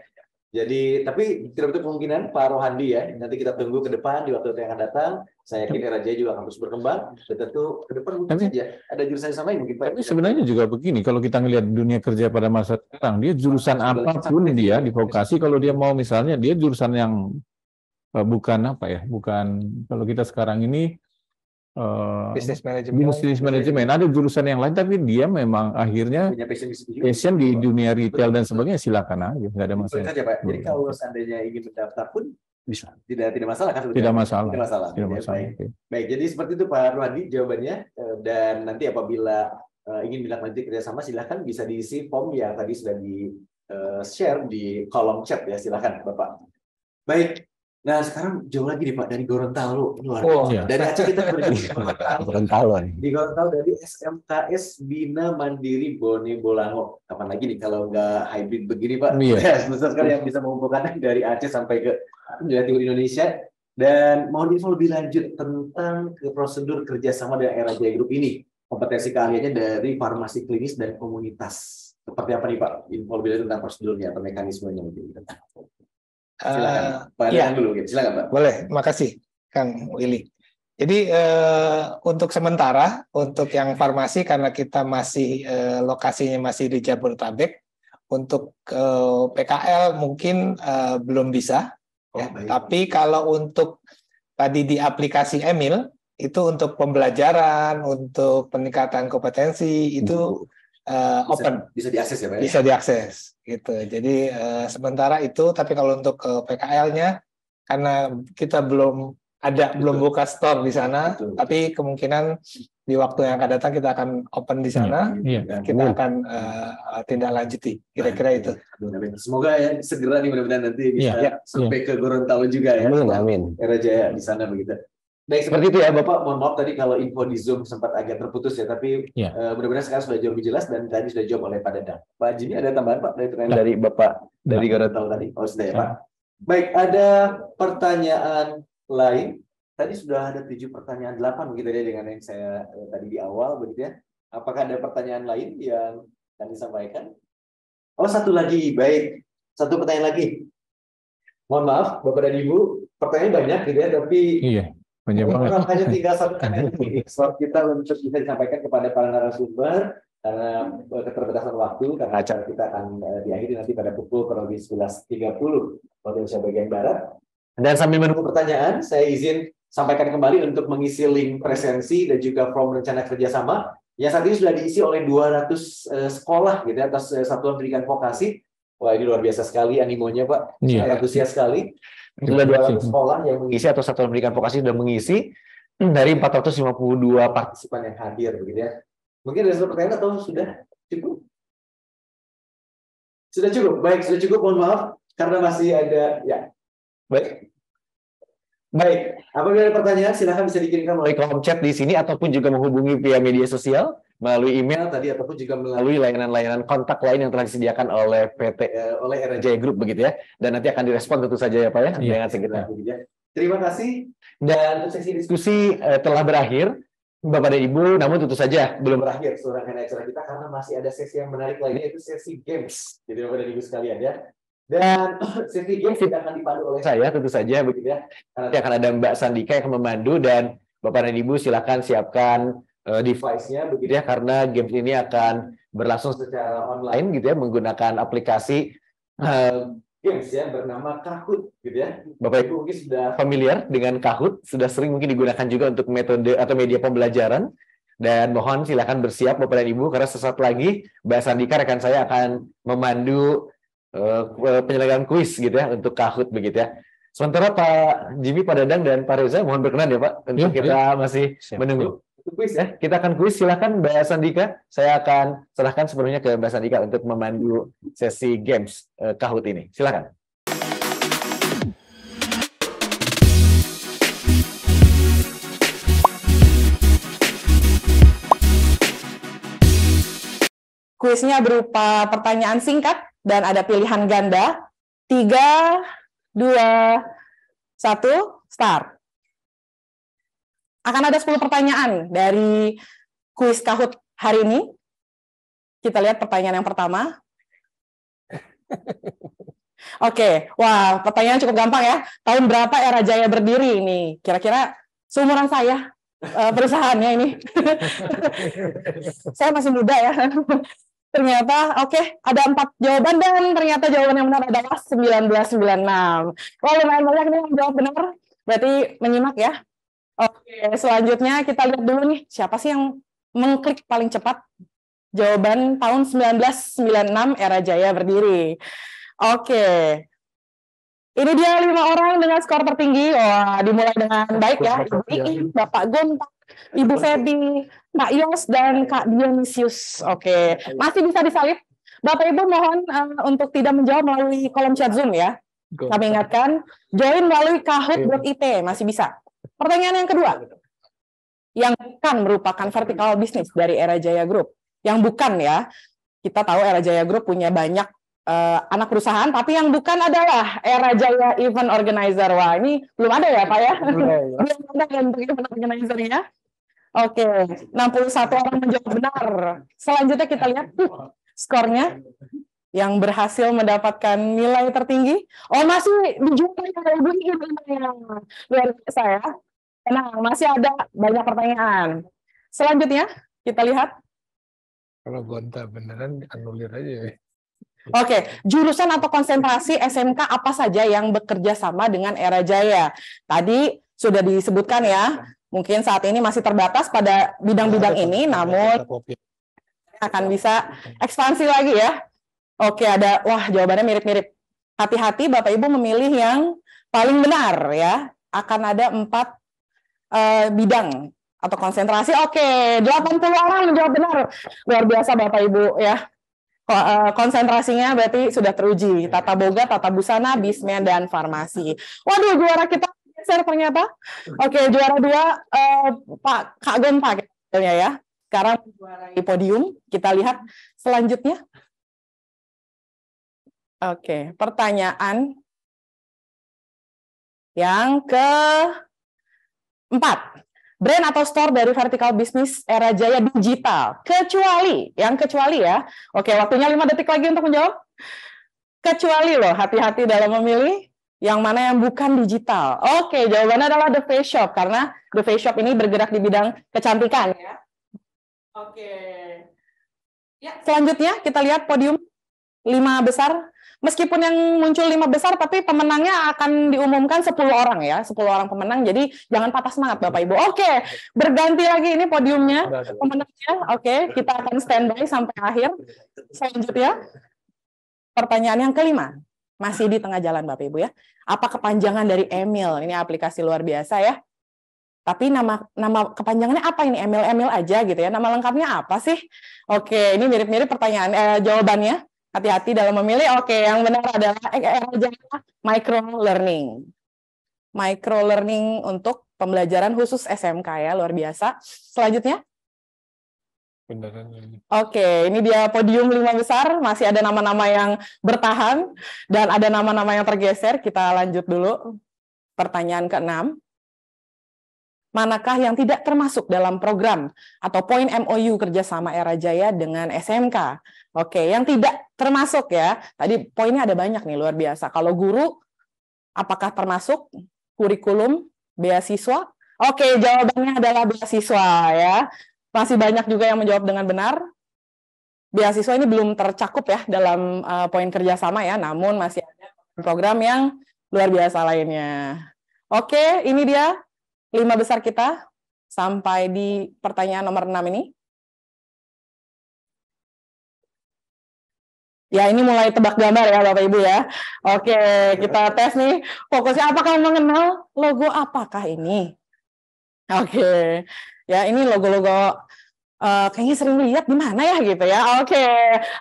Jadi, tapi tidak betul kemungkinan Pak Rohandi ya, nanti kita tunggu ke depan di waktu yang akan datang. Saya yakin era jaya juga akan terus berkembang. Dan tentu ke depan mungkin saja ada jurusan yang lain mungkin Pak. Tapi sebenarnya juga begini, kalau kita ngelihat dunia kerja pada masa sekarang, dia jurusan apapun dia di vokasi, kalau dia mau misalnya dia jurusan yang bukan kalau kita sekarang ini bisnis manajemen, ada jurusan yang lain tapi dia memang akhirnya passion di dunia retail dan sebagainya, silakan aja, nggak ada masalah. Saja, Pak. Jadi kalau seandainya ingin mendaftar pun bisa, tidak masalah kan? Tidak masalah. Baik, jadi seperti itu Pak Rohandi jawabannya, dan nanti apabila ingin lanjut kerjasama silakan bisa diisi form yang tadi sudah di share di kolom chat ya, silakan Bapak. Baik. Nah sekarang jauh lagi nih Pak dari Gorontalo, dari Aceh kita berarti Gorontalo nih. Di Gorontalo dari SMKS Bina Mandiri Bone Bolango. Kapan lagi nih kalau nggak hybrid begini Pak? Besar sekali yang bisa mengumpulkan dari Aceh sampai ke timur Indonesia. Dan mohon info lebih lanjut tentang prosedur kerjasama dengan Era Jaya Group ini. Kompetensi keahliannya dari farmasi klinis dan komunitas. Seperti apa nih Pak? Info lebih lanjut tentang prosedurnya atau mekanismenya mungkin. Silakan, Pak dulu. Silakan, Pak. Boleh, makasih, Kang Willy. Jadi untuk sementara, untuk yang farmasi karena kita masih lokasinya masih di Jabodetabek, untuk PKL mungkin belum bisa. Tapi kalau untuk tadi di aplikasi Emil itu untuk pembelajaran, untuk peningkatan kompetensi itu open, bisa diakses ya Pak? Bisa diakses gitu. Jadi sementara itu, tapi kalau untuk PKL-nya karena kita belum buka store di sana, tapi kemungkinan di waktu yang akan datang kita akan open di sana. Kita akan tindak lanjuti. Kira-kira itu. Semoga ya segera nih mudah-mudahan nanti bisa sampai ke Gorontalo juga ya. Amin. Era Jaya di sana begitu. Baik, seperti itu ya Bapak, mohon maaf tadi kalau info di Zoom sempat agak terputus ya, tapi mudah-mudahan sekarang sudah jauh lebih jelas dan tadi sudah jawab oleh Pak Dadang. Pak Jimmy ada tambahan Pak dari Bapak dari Gorontalo tadi? Oh sudah ya Pak. Baik, ada pertanyaan lain. Tadi sudah ada 7 pertanyaan, 8 begitu ya dengan yang saya tadi di awal begitu ya. Apakah ada pertanyaan lain yang akan disampaikan? Oh, satu lagi, baik. Satu pertanyaan lagi. Mohon maaf, Bapak dan Ibu, pertanyaan banyak gitu ya, tapi Iya, banyak banget. hanya tinggal satu slot kita untuk bisa disampaikan kepada para narasumber karena keterbatasan waktu, karena acara kita akan diakhiri nanti pada pukul kurang lebih 11.30 waktu Indonesia bagian Barat. Dan sambil menunggu pertanyaan, saya izin sampaikan kembali untuk mengisi link presensi dan juga form rencana kerjasama yang saat ini sudah diisi oleh 200 sekolah gitu ya, atas satuan pendidikan vokasi. Wah, ini luar biasa sekali animonya, Pak. Iya. Sangat antusias sekali. Sudah 200 sekolah yang mengisi atau satuan pendidikan vokasi sudah mengisi dari 452 partisipan yang hadir begitu ya. Mungkin ada satu pertanyaan atau sudah cukup? Sudah cukup. Baik, sudah cukup. Mohon maaf karena masih ada ya. Baik. Baik, apabila ada pertanyaan silahkan bisa dikirimkan melalui kolom chat di sini ataupun juga menghubungi via media sosial, melalui email tadi ataupun juga melalui layanan-layanan kontak lain yang telah disediakan oleh oleh Era Jaya Group begitu ya. Dan nanti akan direspon tentu saja ya Pak ya, dengan segera begitu ya. Terima kasih dan sesi diskusi telah berakhir. Bapak dan Ibu, namun tentu saja belum berakhir seluruh acara kita karena masih ada sesi yang menarik lainnya, yaitu sesi games. Jadi Bapak dan Ibu sekalian ya. Dan sesi games tidak akan dipandu oleh saya tentu saja begitu ya. Nanti akan ada Mbak Sandika yang akan memandu dan Bapak dan Ibu silakan siapkan device-nya begitu ya, karena games ini akan berlangsung secara online gitu ya, menggunakan aplikasi games ya bernama Kahoot gitu ya. Bapak Ibu mungkin sudah familiar dengan Kahoot, sudah sering mungkin digunakan juga untuk metode atau media pembelajaran. Dan mohon silakan bersiap Bapak dan Ibu karena sesaat lagi Mbak Sandika rekan saya akan memandu penyelenggaraan kuis gitu ya untuk Kahoot begitu ya. Sementara Pak Jimmy, Pak Dadang dan Pak Reza mohon berkenan ya Pak untuk kita masih menunggu kuis ya. Kita akan kuis, silakan Mbak Sandika. Saya akan serahkan sepenuhnya ke Mbak Sandika untuk memandu sesi games Kahoot ini. Silakan. Kuisnya berupa pertanyaan singkat dan ada pilihan ganda. 3, 2, 1, start. Akan ada 10 pertanyaan dari kuis Kahoot hari ini. Kita lihat pertanyaan yang pertama. Oke, wah pertanyaan cukup gampang ya. Tahun berapa Era Jaya berdiri ini? Kira-kira seumuran saya perusahaannya ini. Saya masih muda ya. Ternyata ada 4 jawaban dan ternyata jawaban yang benar adalah 1996. Wah, lumayan banyak nih yang jawab benar. Berarti menyimak ya. Oke, selanjutnya kita lihat dulu nih siapa sih yang mengklik paling cepat. Jawaban tahun 1996 Era Jaya berdiri. Oke. Ini dia 5 orang dengan skor tertinggi. Wah, dimulai dengan baik ya. Ibu Ii, Bapak Gonta, Ibu Febi, Pak Yos, dan Kak Dionisius. Oke, masih bisa disalib. Bapak Ibu mohon untuk tidak menjawab melalui kolom chat Zoom ya. Kami ingatkan, join melalui kahoot.it, masih bisa. Pertanyaan yang kedua, yang bukan merupakan vertical business dari Era Jaya Group. Yang bukan ya, kita tahu Era Jaya Group punya banyak anak perusahaan, tapi yang bukan adalah Era Jaya Event Organizer. Wah, ini belum ada ya Pak ya? Belum ada untuk event organizer-nya. Oke, 61 orang menjawab benar. Selanjutnya kita lihat skornya yang berhasil mendapatkan nilai tertinggi. Oh, masih dijual ya, luar biasa ya. Nah, masih ada banyak pertanyaan. Selanjutnya kita lihat. Kalau gonta beneran anulir aja ya. Oke, jurusan atau konsentrasi SMK apa saja yang bekerja sama dengan Era Jaya? Tadi sudah disebutkan ya, mungkin saat ini masih terbatas pada bidang-bidang ini, namun akan bisa ekspansi lagi ya. Oke, jawabannya mirip-mirip. Hati-hati Bapak Ibu memilih yang paling benar ya. Akan ada 4 bidang atau konsentrasi. Oke, 80 orang menjawab benar. Luar biasa Bapak Ibu ya. Konsentrasinya berarti sudah teruji. Tata boga, tata busana, bismen, dan farmasi. Waduh, juara kita geser ternyata. Oke, juara 2 Pak Kak Gon Pak ya. Sekarang juara di podium. Kita lihat selanjutnya. Oke, pertanyaan Yang keempat, brand atau store dari vertical bisnis Era Jaya Digital. Kecuali ya. Oke, waktunya 5 detik lagi untuk menjawab. Kecuali loh, hati-hati dalam memilih yang mana yang bukan digital. Oke, jawabannya adalah The Face Shop, karena The Face Shop ini bergerak di bidang kecantikan ya. Oke. Ya, selanjutnya kita lihat podium 5 besar. Meskipun yang muncul 5 besar, tapi pemenangnya akan diumumkan 10 orang ya, 10 orang pemenang. Jadi jangan patah semangat Bapak Ibu. Oke, berganti lagi ini podiumnya, pemenangnya. Oke, kita akan standby sampai akhir. Selanjutnya, pertanyaan yang kelima, masih di tengah jalan Bapak Ibu ya. Apa kepanjangan dari Emil? Ini aplikasi luar biasa ya. Tapi nama kepanjangannya apa ini? Emil aja gitu ya. Nama lengkapnya apa sih? Oke, ini mirip-mirip pertanyaan jawabannya. Hati-hati dalam memilih. Oke, yang benar adalah micro learning. Micro learning untuk pembelajaran khusus SMK ya, luar biasa. Selanjutnya. Oke, ini dia podium 5 besar, masih ada nama-nama yang bertahan dan ada nama-nama yang tergeser. Kita lanjut dulu. Pertanyaan ke-6. Manakah yang tidak termasuk dalam program atau poin MOU kerjasama Era Jaya dengan SMK? Oke, yang tidak termasuk ya. Tadi poinnya ada banyak nih, luar biasa. Kalau guru, apakah termasuk kurikulum, beasiswa? Oke, jawabannya adalah beasiswa ya. Masih banyak juga yang menjawab dengan benar. Beasiswa ini belum tercakup ya dalam poin kerjasama ya, namun masih ada program yang luar biasa lainnya. Oke, ini dia 5 besar kita sampai di pertanyaan nomor 6 ini. Ya, ini mulai tebak gambar ya Bapak Ibu ya. Oke, kita tes nih. Fokusnya apakah mengenal logo apakah ini? Oke. Ya, ini logo-logo kayaknya sering lihat di mana ya gitu ya. Oke.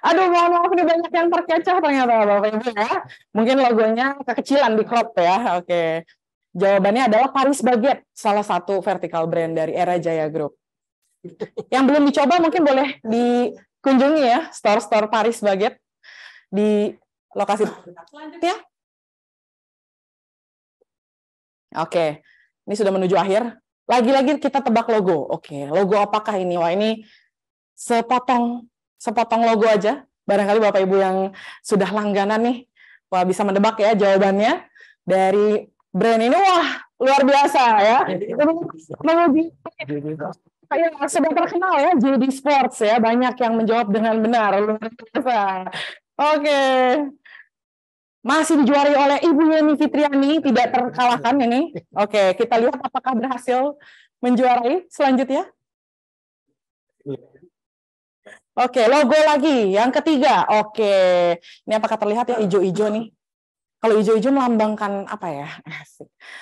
Aduh, mohon maaf ini banyak yang terkecoh ternyata Bapak Ibu ya. Mungkin logonya kekecilan di crop ya. Oke. Jawabannya adalah Paris Baguette, salah satu vertical brand dari Era Jaya Group. Yang belum dicoba mungkin boleh dikunjungi ya, store-store Paris Baguette di lokasi selanjutnya. Oke, ini sudah menuju akhir. Lagi-lagi kita tebak logo. Oke, logo apakah ini? Wah, ini sepotong logo aja. Barangkali Bapak Ibu yang sudah langganan nih, wah bisa menebak ya jawabannya dari brand ini. Wah, luar biasa ya. Kayak sudah terkenal ya, JD Sports ya. Banyak yang menjawab dengan benar. Luar biasa. Oke. Masih dijuari oleh Ibu Yeni Fitriani, tidak terkalahkan ini. Oke, kita lihat apakah berhasil menjuarai selanjutnya. Oke, logo lagi, yang ketiga. Oke, ini apakah terlihat ya hijau-hijau nih? Kalau hijau-hijau melambangkan apa ya?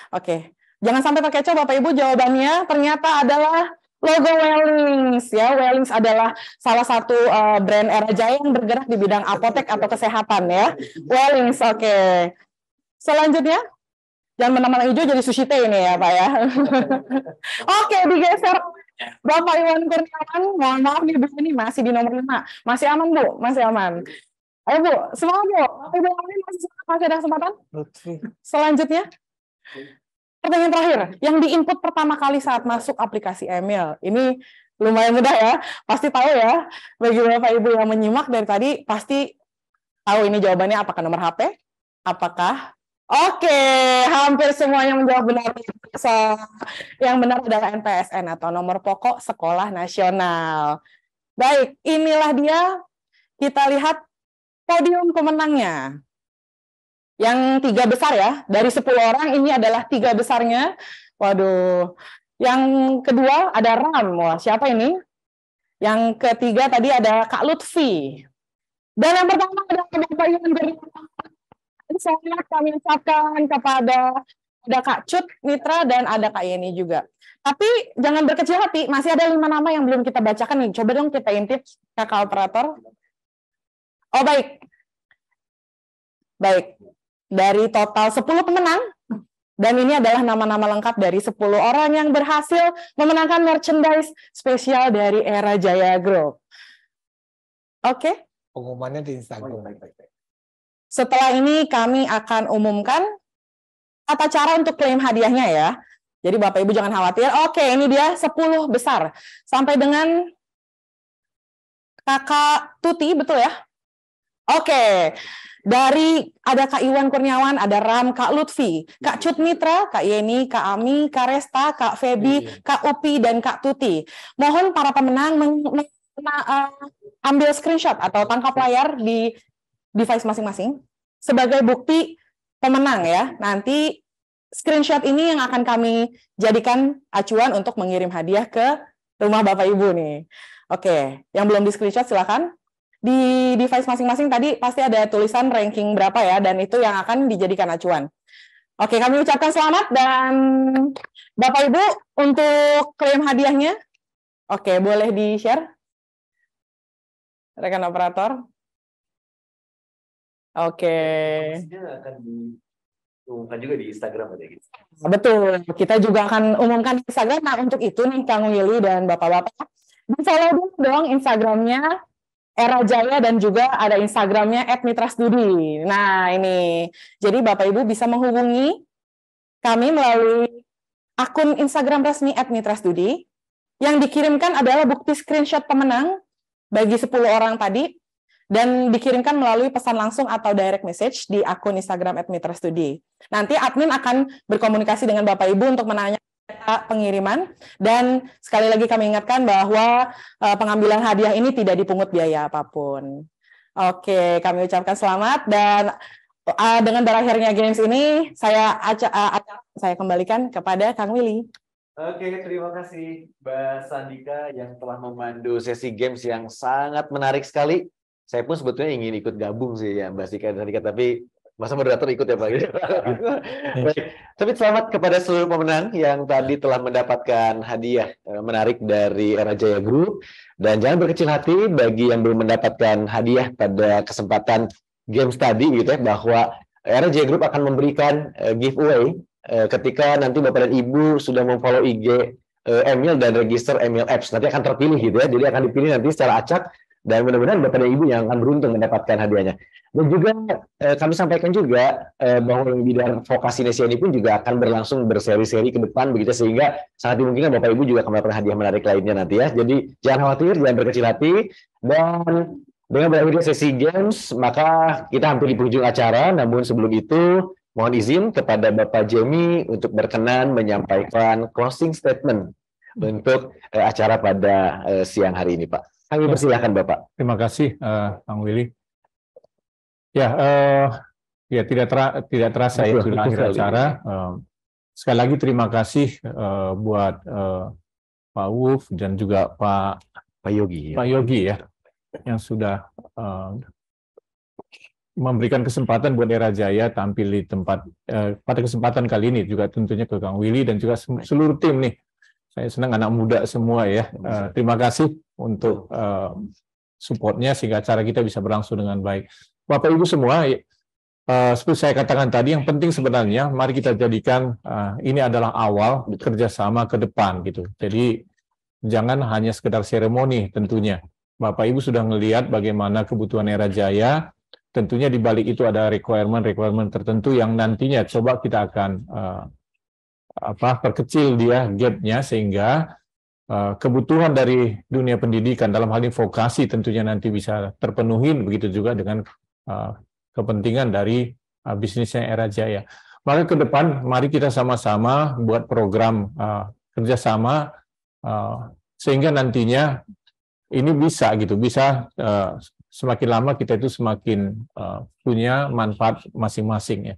Oke, jangan sampai terkecoh Bapak Ibu, jawabannya ternyata adalah logo Wellings ya. Wellings adalah salah satu brand Era Jaya yang bergerak di bidang apotek atau kesehatan ya. Wellings, oke. Selanjutnya, jangan menambah hijau jadi sushi teh ini ya Pak ya. Oke, digeser. Bapak Iwan Kurniawan, mohon maaf nih Bu, ini masih di nomor 5. Masih aman Bu? Masih aman. Ayo Bu, semangat Bu. Bapak Ibu masih ada kesempatan? Selanjutnya. Pertanyaan terakhir, yang diinput pertama kali saat masuk aplikasi Emil. Ini lumayan mudah ya, pasti tahu ya. Bagi Bapak Ibu yang menyimak dari tadi, pasti tahu ini jawabannya apakah nomor HP, apakah... Oke, hampir semuanya menjawab benar. Yang benar adalah NPSN atau nomor pokok Sekolah Nasional. Baik, inilah dia. Kita lihat podium pemenangnya. Yang 3 besar ya, dari 10 orang ini adalah 3 besarnya. Waduh, yang kedua ada Ram. Wah, siapa ini? Yang ketiga tadi ada Kak Lutfi. Dan yang pertama adalah Bapak Iwan Kurniawan. Selamat kami ucapkan kepada Kak Cut Mitra dan ada Kak Yeni juga. Tapi jangan berkecil hati, masih ada 5 nama yang belum kita bacakan nih. Coba dong kita intip Kakak Operator. Oh baik. Baik. Dari total 10 pemenang, dan ini adalah nama-nama lengkap dari 10 orang yang berhasil memenangkan merchandise spesial dari Era Jaya Group. Oke. Pengumumannya di Instagram. Setelah ini kami akan umumkan tata cara untuk klaim hadiahnya ya. Jadi Bapak Ibu jangan khawatir. Oke, ini dia 10 besar. Sampai dengan Kakak Tuti, betul ya? Oke. Dari ada Kak Iwan Kurniawan, ada Ram, Kak Lutfi, Kak Cut Mitra, Kak Yeni, Kak Ami, Kak Resta, Kak Febi, Kak Upi, dan Kak Tuti. Mohon para pemenang ambil screenshot atau tangkap layar di device masing-masing sebagai bukti pemenang ya. Nanti screenshot ini yang akan kami jadikan acuan untuk mengirim hadiah ke rumah Bapak Ibu nih. Oke, yang belum di screenshot silakan. Di device masing-masing tadi pasti ada tulisan ranking berapa ya, dan itu yang akan dijadikan acuan. Oke, kami ucapkan selamat dan Bapak Ibu untuk klaim hadiahnya. Oke, boleh di-share? Rekan operator. Oke. Akan diumumkan juga di Instagram aja gitu. Betul, kita juga akan umumkan di Instagram. Nah, untuk itu nih Kang Willy dan Bapak-Bapak, di-follow dulu dong Instagramnya Era Jaya dan juga ada Instagramnya @mitrastudi. Nah, ini. Jadi Bapak Ibu bisa menghubungi kami melalui akun Instagram resmi @mitrastudi. Yang dikirimkan adalah bukti screenshot pemenang bagi 10 orang tadi dan dikirimkan melalui pesan langsung atau direct message di akun Instagram @mitrastudi. Nanti admin akan berkomunikasi dengan Bapak Ibu untuk menanya pengiriman, dan sekali lagi kami ingatkan bahwa pengambilan hadiah ini tidak dipungut biaya apapun. Oke, kami ucapkan selamat dan dengan berakhirnya games ini saya kembalikan kepada Kang Willy. Oke, terima kasih Mbak Sandika yang telah memandu sesi games yang sangat menarik sekali. Saya pun sebetulnya ingin ikut gabung sih ya Mbak Sandika, tapi masa moderator ikut ya Pak? Baik. Tapi selamat kepada seluruh pemenang yang tadi telah mendapatkan hadiah menarik dari Era Jaya Group. Dan jangan berkecil hati bagi yang belum mendapatkan hadiah pada kesempatan games tadi gitu ya, bahwa Era Jaya Group akan memberikan giveaway ketika nanti Bapak dan Ibu sudah memfollow IG Emil dan register Emil Apps. Nanti akan terpilih gitu ya, jadi akan dipilih nanti secara acak. Dan mudah-mudahan Bapak dan Ibu yang akan beruntung mendapatkan hadiahnya. Dan juga kami sampaikan juga bahwa bidang vokasi Indonesia ini pun juga akan berlangsung berseri-seri ke depan begitu, sehingga sangat dimungkinkan Bapak Ibu juga akan mendapatkan hadiah menarik lainnya nanti ya. Jadi jangan khawatir, jangan berkecil hati. Dan dengan berakhirnya sesi games, maka kita hampir di penghujung acara. Namun sebelum itu, mohon izin kepada Bapak Jemi untuk berkenan menyampaikan closing statement untuk acara pada siang hari ini, Pak. Kami persilahkan Bapak. Terima kasih, Kang Willy. Ya, tidak terasa ya sudah akhir acara. Sekali lagi terima kasih buat Pak Wuf dan juga Pak Yogi ya, yang sudah memberikan kesempatan buat Era Jaya tampil di tempat pada kesempatan kali ini, juga tentunya ke Kang Willy dan juga seluruh tim nih. Saya senang anak muda semua ya. Terima kasih untuk supportnya sehingga acara kita bisa berlangsung dengan baik. Bapak Ibu semua, seperti saya katakan tadi, yang penting sebenarnya mari kita jadikan ini adalah awal kerjasama ke depan gitu. Jadi jangan hanya sekedar seremoni tentunya. Bapak Ibu sudah melihat bagaimana kebutuhan Era Jaya. Tentunya di balik itu ada requirement tertentu yang nantinya coba kita akan perkecil dia gap-nya sehingga kebutuhan dari dunia pendidikan dalam hal ini vokasi tentunya nanti bisa terpenuhi, begitu juga dengan kepentingan dari bisnisnya Era Jaya. Maka ke depan mari kita sama-sama buat program kerjasama sehingga nantinya ini bisa semakin lama kita itu semakin punya manfaat masing-masing ya.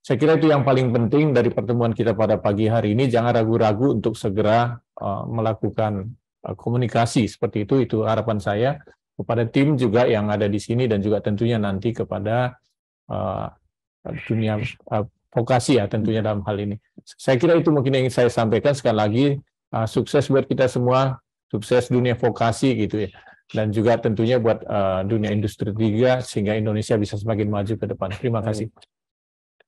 Saya kira itu yang paling penting dari pertemuan kita pada pagi hari ini. Jangan ragu-ragu untuk segera melakukan komunikasi seperti itu. Itu harapan saya kepada tim juga yang ada di sini dan juga tentunya nanti kepada dunia vokasi ya tentunya dalam hal ini. Saya kira itu mungkin yang ingin saya sampaikan. Sekali lagi sukses buat kita semua, sukses dunia vokasi gitu ya. Dan juga tentunya buat dunia industri 3 sehingga Indonesia bisa semakin maju ke depan. Terima kasih.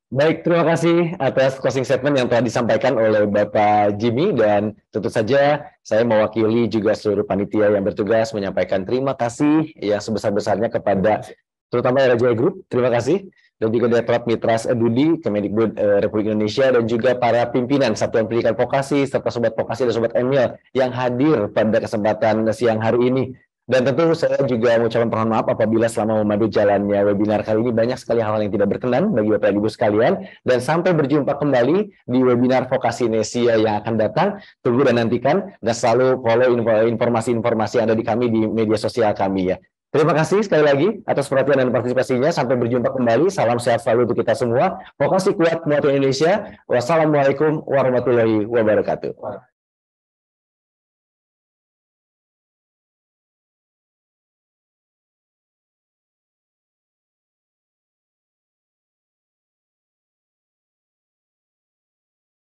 Baik, terima kasih atas closing statement yang telah disampaikan oleh Bapak Jimmy, dan tentu saja saya mewakili juga seluruh panitia yang bertugas menyampaikan terima kasih yang sebesar-besarnya kepada terutama RJ Group, terima kasih, dan juga Direktorat Mitra Studi Kemendikbud Republik Indonesia, dan juga para pimpinan Satuan Pendidikan Vokasi serta Sobat Vokasi dan Sobat Emil yang hadir pada kesempatan siang hari ini. Dan tentu saya juga mengucapkan mohon maaf apabila selama memandu jalannya webinar kali ini banyak sekali hal-hal yang tidak berkenan bagi Bapak Ibu sekalian. Dan sampai berjumpa kembali di webinar Vokasi Nesia yang akan datang. Tunggu dan nantikan, dan selalu follow informasi-informasi yang ada di kami di media sosial kami ya. Terima kasih sekali lagi atas perhatian dan partisipasinya. Sampai berjumpa kembali. Salam sehat selalu untuk kita semua. Vokasi kuat muat Indonesia. Wassalamualaikum warahmatullahi wabarakatuh.